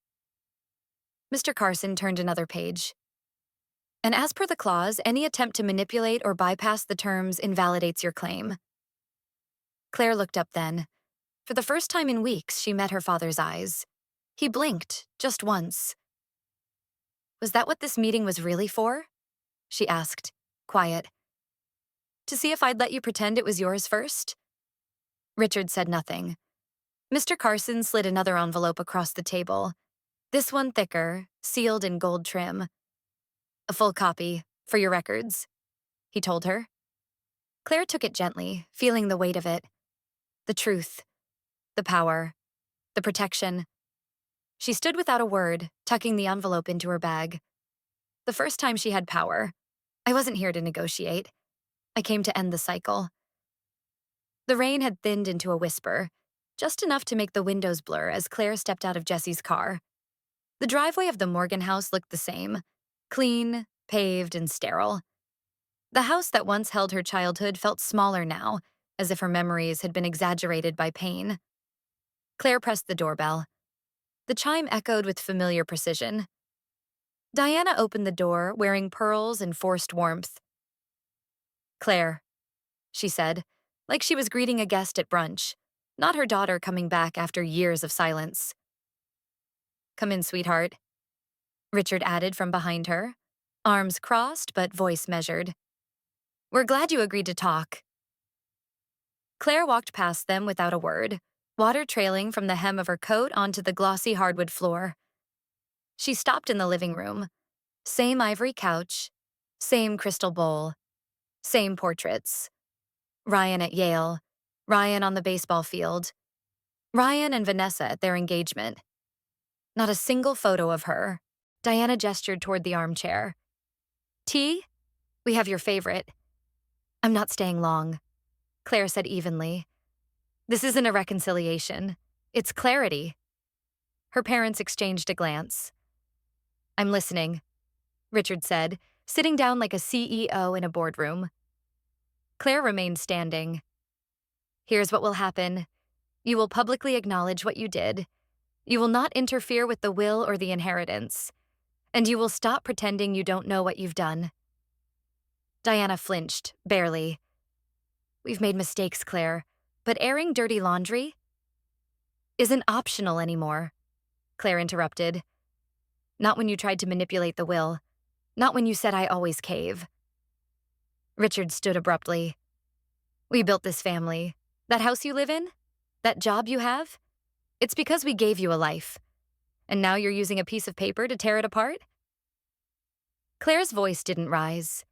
Mr. Carson turned another page. And as per the clause, any attempt to manipulate or bypass the terms invalidates your claim. Claire looked up then. For the first time in weeks, she met her father's eyes. He blinked, just once. Was that what this meeting was really for? She asked, quiet. To see if I'd let you pretend it was yours first? Richard said nothing. Mr. Carson slid another envelope across the table. This one thicker, sealed in gold trim. A full copy, for your records, he told her. Claire took it gently, feeling the weight of it. The truth, the power, the protection. She stood without a word, tucking the envelope into her bag. The first time she had power. I wasn't here to negotiate. I came to end the cycle. The rain had thinned into a whisper, just enough to make the windows blur as Claire stepped out of Jessie's car. The driveway of the Morgan house looked the same, clean, paved, and sterile. The house that once held her childhood felt smaller now, as if her memories had been exaggerated by pain. Claire pressed the doorbell. The chime echoed with familiar precision. Diana opened the door, wearing pearls and forced warmth. Claire, she said, like she was greeting a guest at brunch, not her daughter coming back after years of silence. Come in, sweetheart, Richard added from behind her, arms crossed but voice measured. We're glad you agreed to talk. Claire walked past them without a word, water trailing from the hem of her coat onto the glossy hardwood floor. She stopped in the living room. Same ivory couch, same crystal bowl, same portraits. Ryan at Yale, Ryan on the baseball field, Ryan and Vanessa at their engagement. Not a single photo of her. Diana gestured toward the armchair. Tea? We have your favorite. I'm not staying long, Claire said evenly. This isn't a reconciliation. It's clarity. Her parents exchanged a glance. I'm listening, Richard said, sitting down like a CEO in a boardroom. Claire remained standing. Here's what will happen. You will publicly acknowledge what you did. You will not interfere with the will or the inheritance. And you will stop pretending you don't know what you've done. Diana flinched, barely. We've made mistakes, Claire, but airing dirty laundry isn't optional anymore, Claire interrupted. Not when you tried to manipulate the will. Not when you said I always cave. Richard stood abruptly. We built this family. That house you live in? That job you have? It's because we gave you a life. And now you're using a piece of paper to tear it apart? Claire's voice didn't rise.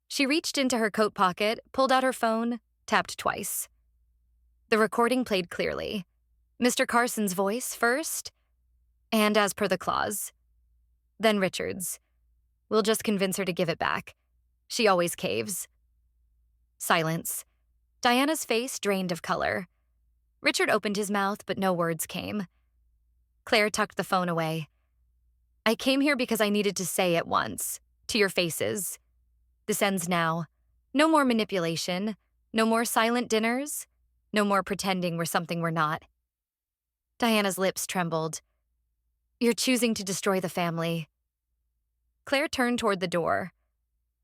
She reached into her coat pocket, pulled out her phone, tapped twice. The recording played clearly. Mr. Carson's voice first, and as per the clause. Then Richard's. We'll just convince her to give it back. She always caves. Silence. Diana's face drained of color. Richard opened his mouth, but no words came. Claire tucked the phone away. I came here because I needed to say it once, to your faces. This ends now. No more manipulation. No more silent dinners. No more pretending we're something we're not. Diana's lips trembled. You're choosing to destroy the family. Claire turned toward the door.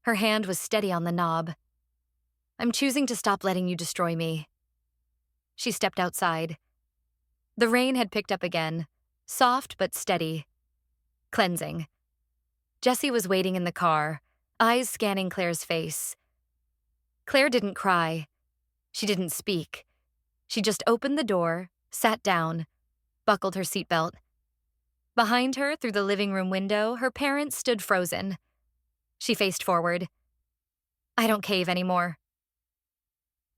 Her hand was steady on the knob. I'm choosing to stop letting you destroy me. She stepped outside. The rain had picked up again, soft but steady. Cleansing. Jessie was waiting in the car, eyes scanning Claire's face. Claire didn't cry. She didn't speak. She just opened the door, sat down, buckled her seatbelt. Behind her, through the living room window, her parents stood frozen. She faced forward. I don't cave anymore.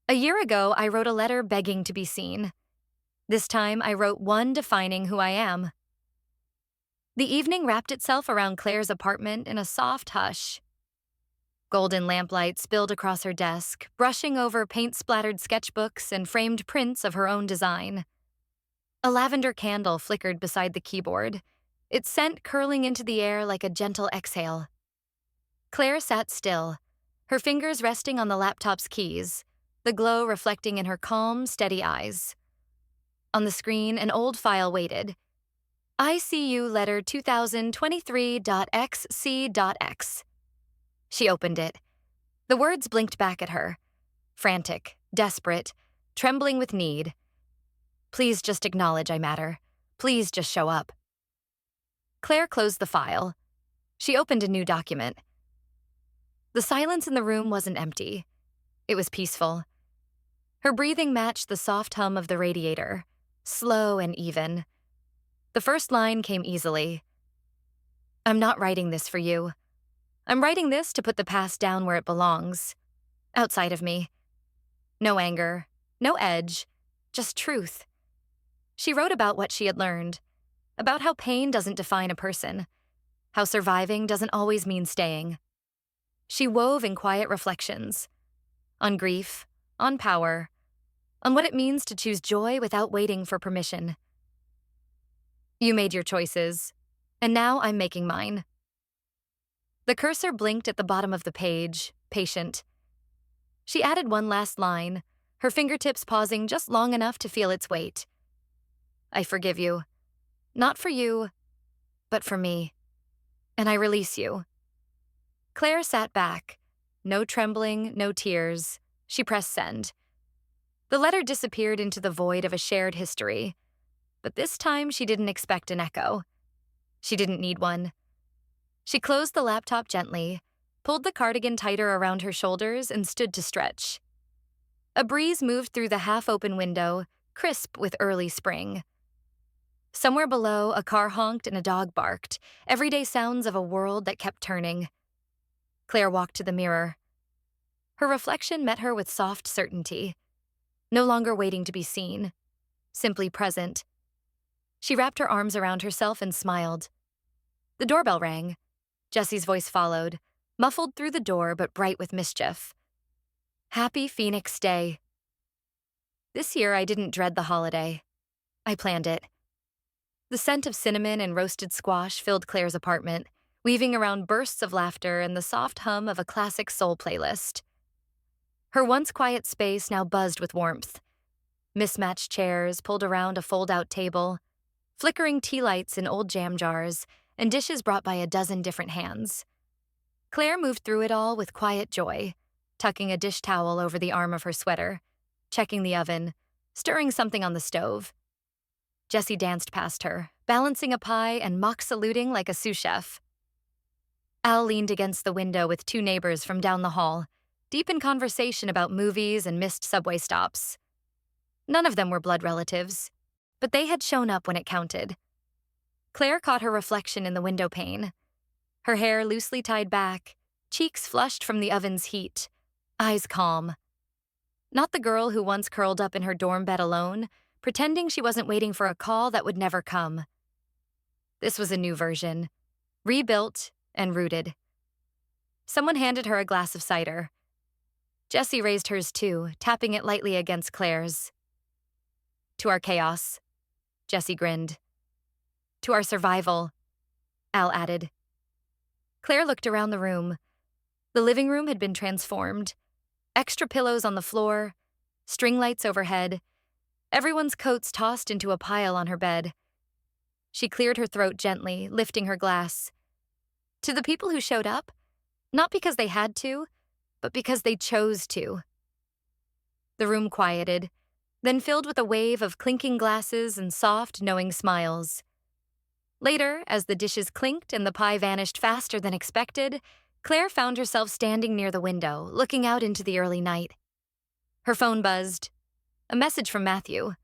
A year ago, I wrote a letter begging to be seen. This time, I wrote one defining who I am. The evening wrapped itself around Claire's apartment in a soft hush. Golden lamplight spilled across her desk, brushing over paint-splattered sketchbooks and framed prints of her own design. A lavender candle flickered beside the keyboard, its scent curling into the air like a gentle exhale. Claire sat still, her fingers resting on the laptop's keys, the glow reflecting in her calm, steady eyes. On the screen, an old file waited. ICU letter 2023.xc.x. She opened it. The words blinked back at her. Frantic, desperate, trembling with need. Please just acknowledge I matter. Please just show up. Claire closed the file. She opened a new document. The silence in the room wasn't empty. It was peaceful. Her breathing matched the soft hum of the radiator, slow and even. The first line came easily. I'm not writing this for you. I'm writing this to put the past down where it belongs, outside of me. No anger, no edge, just truth. She wrote about what she had learned, about how pain doesn't define a person, how surviving doesn't always mean staying. She wove in quiet reflections, on grief, on power, on what it means to choose joy without waiting for permission. You made your choices, and now I'm making mine. The cursor blinked at the bottom of the page, patient. She added one last line, her fingertips pausing just long enough to feel its weight. I forgive you. Not for you, but for me. And I release you. Claire sat back. No trembling, no tears. She pressed send. The letter disappeared into the void of a shared history. But this time she didn't expect an echo. She didn't need one. She closed the laptop gently, pulled the cardigan tighter around her shoulders, and stood to stretch. A breeze moved through the half-open window, crisp with early spring. Somewhere below, a car honked and a dog barked, everyday sounds of a world that kept turning. Claire walked to the mirror. Her reflection met her with soft certainty, no longer waiting to be seen, simply present. She wrapped her arms around herself and smiled. The doorbell rang. Jesse's voice followed, muffled through the door but bright with mischief. Happy Phoenix Day. This year I didn't dread the holiday. I planned it. The scent of cinnamon and roasted squash filled Claire's apartment, weaving around bursts of laughter and the soft hum of a classic soul playlist. Her once quiet space now buzzed with warmth. Mismatched chairs pulled around a fold-out table, flickering tea lights in old jam jars, and dishes brought by a dozen different hands. Claire moved through it all with quiet joy, tucking a dish towel over the arm of her sweater, checking the oven, stirring something on the stove. Jesse danced past her, balancing a pie and mock saluting like a sous chef. Al leaned against the window with two neighbors from down the hall, deep in conversation about movies and missed subway stops. None of them were blood relatives, but they had shown up when it counted. Claire caught her reflection in the window pane. Her hair loosely tied back, cheeks flushed from the oven's heat, eyes calm. Not the girl who once curled up in her dorm bed alone, pretending she wasn't waiting for a call that would never come. This was a new version, rebuilt and rooted. Someone handed her a glass of cider. Jessie raised hers too, tapping it lightly against Claire's. To our chaos, Jessie grinned. To our survival, Al added. Claire looked around the room. The living room had been transformed. Extra pillows on the floor, string lights overhead, everyone's coats tossed into a pile on her bed. She cleared her throat gently, lifting her glass. To the people who showed up, not because they had to, but because they chose to. The room quieted, then filled with a wave of clinking glasses and soft, knowing smiles. Later, as the dishes clinked and the pie vanished faster than expected, Claire found herself standing near the window, looking out into the early night. Her phone buzzed. A message from Matthew.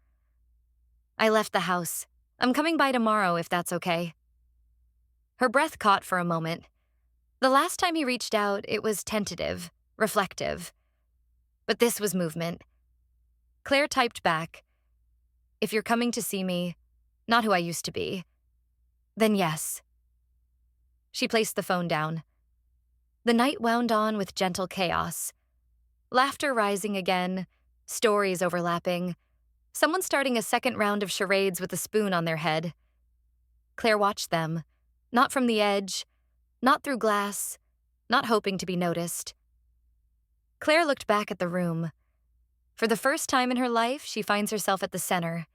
I left the house. I'm coming by tomorrow if that's okay. Her breath caught for a moment. The last time he reached out, it was tentative, reflective. But this was movement. Claire typed back, if you're coming to see me, not who I used to be, then yes. She placed the phone down. The night wound on with gentle chaos. Laughter rising again, stories overlapping, someone starting a second round of charades with a spoon on their head. Claire watched them, not from the edge, not through glass, not hoping to be noticed. Claire looked back at the room. For the first time in her life, she finds herself at the center,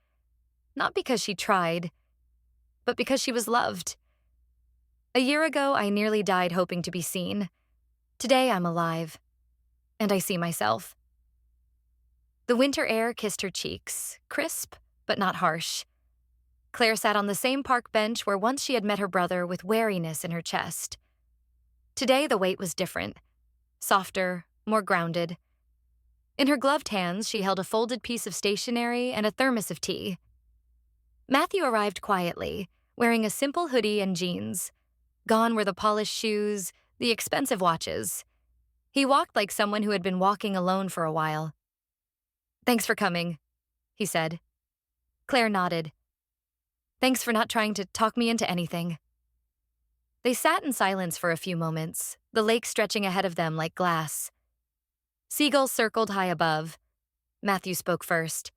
not because she tried, but because she was loved. A year ago, I nearly died hoping to be seen. Today, I'm alive, and I see myself. The winter air kissed her cheeks, crisp, but not harsh. Claire sat on the same park bench where once she had met her brother with wariness in her chest. Today, the weight was different, softer, more grounded. In her gloved hands, she held a folded piece of stationery and a thermos of tea. Matthew arrived quietly, wearing a simple hoodie and jeans. Gone were the polished shoes, the expensive watches. He walked like someone who had been walking alone for a while. "Thanks for coming," he said. Claire nodded. "Thanks for not trying to talk me into anything." They sat in silence for a few moments, the lake stretching ahead of them like glass. Seagulls circled high above. Matthew spoke first.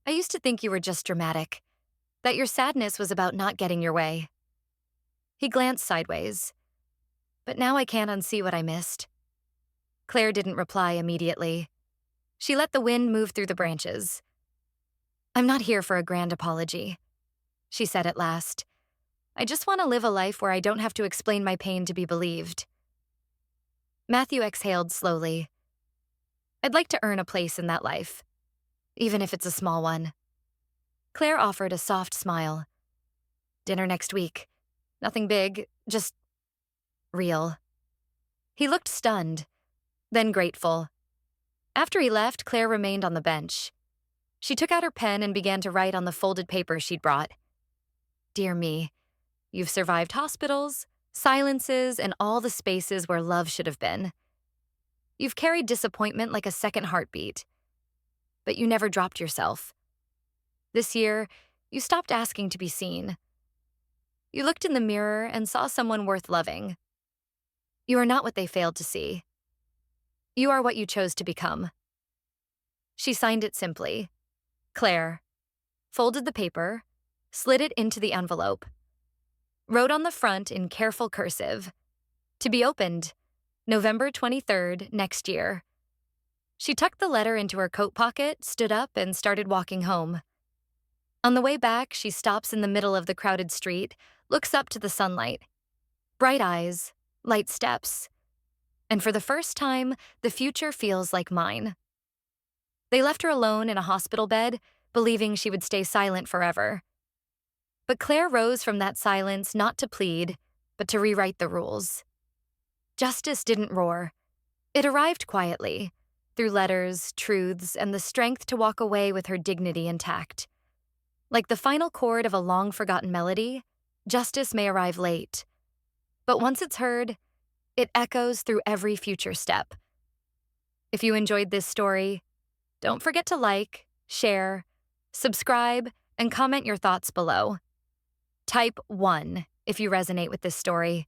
"I used to think you were just dramatic, that your sadness was about not getting your way." He glanced sideways. "But now I can't unsee what I missed." Claire didn't reply immediately. She let the wind move through the branches. "I'm not here for a grand apology," she said at last. "I just want to live a life where I don't have to explain my pain to be believed." Matthew exhaled slowly. "I'd like to earn a place in that life, even if it's a small one." Claire offered a soft smile. "Dinner next week. Nothing big, just real." He looked stunned, then grateful. After he left, Claire remained on the bench. She took out her pen and began to write on the folded paper she'd brought. "Dear me, you've survived hospitals, silences, and all the spaces where love should have been. You've carried disappointment like a second heartbeat, but you never dropped yourself. This year, you stopped asking to be seen. You looked in the mirror and saw someone worth loving. You are not what they failed to see. You are what you chose to become." She signed it simply, Claire, folded the paper, slid it into the envelope, wrote on the front in careful cursive, "To be opened, November 23rd, next year." She tucked the letter into her coat pocket, stood up, and started walking home. On the way back, she stops in the middle of the crowded street, looks up to the sunlight. Bright eyes, light steps. And for the first time, the future feels like mine. They left her alone in a hospital bed, believing she would stay silent forever. But Claire rose from that silence not to plead, but to rewrite the rules. Justice didn't roar. It arrived quietly, through letters, truths, and the strength to walk away with her dignity intact. Like the final chord of a long-forgotten melody, justice may arrive late. But once it's heard, it echoes through every future step. If you enjoyed this story, don't forget to like, share, subscribe, and comment your thoughts below. Type 1 if you resonate with this story.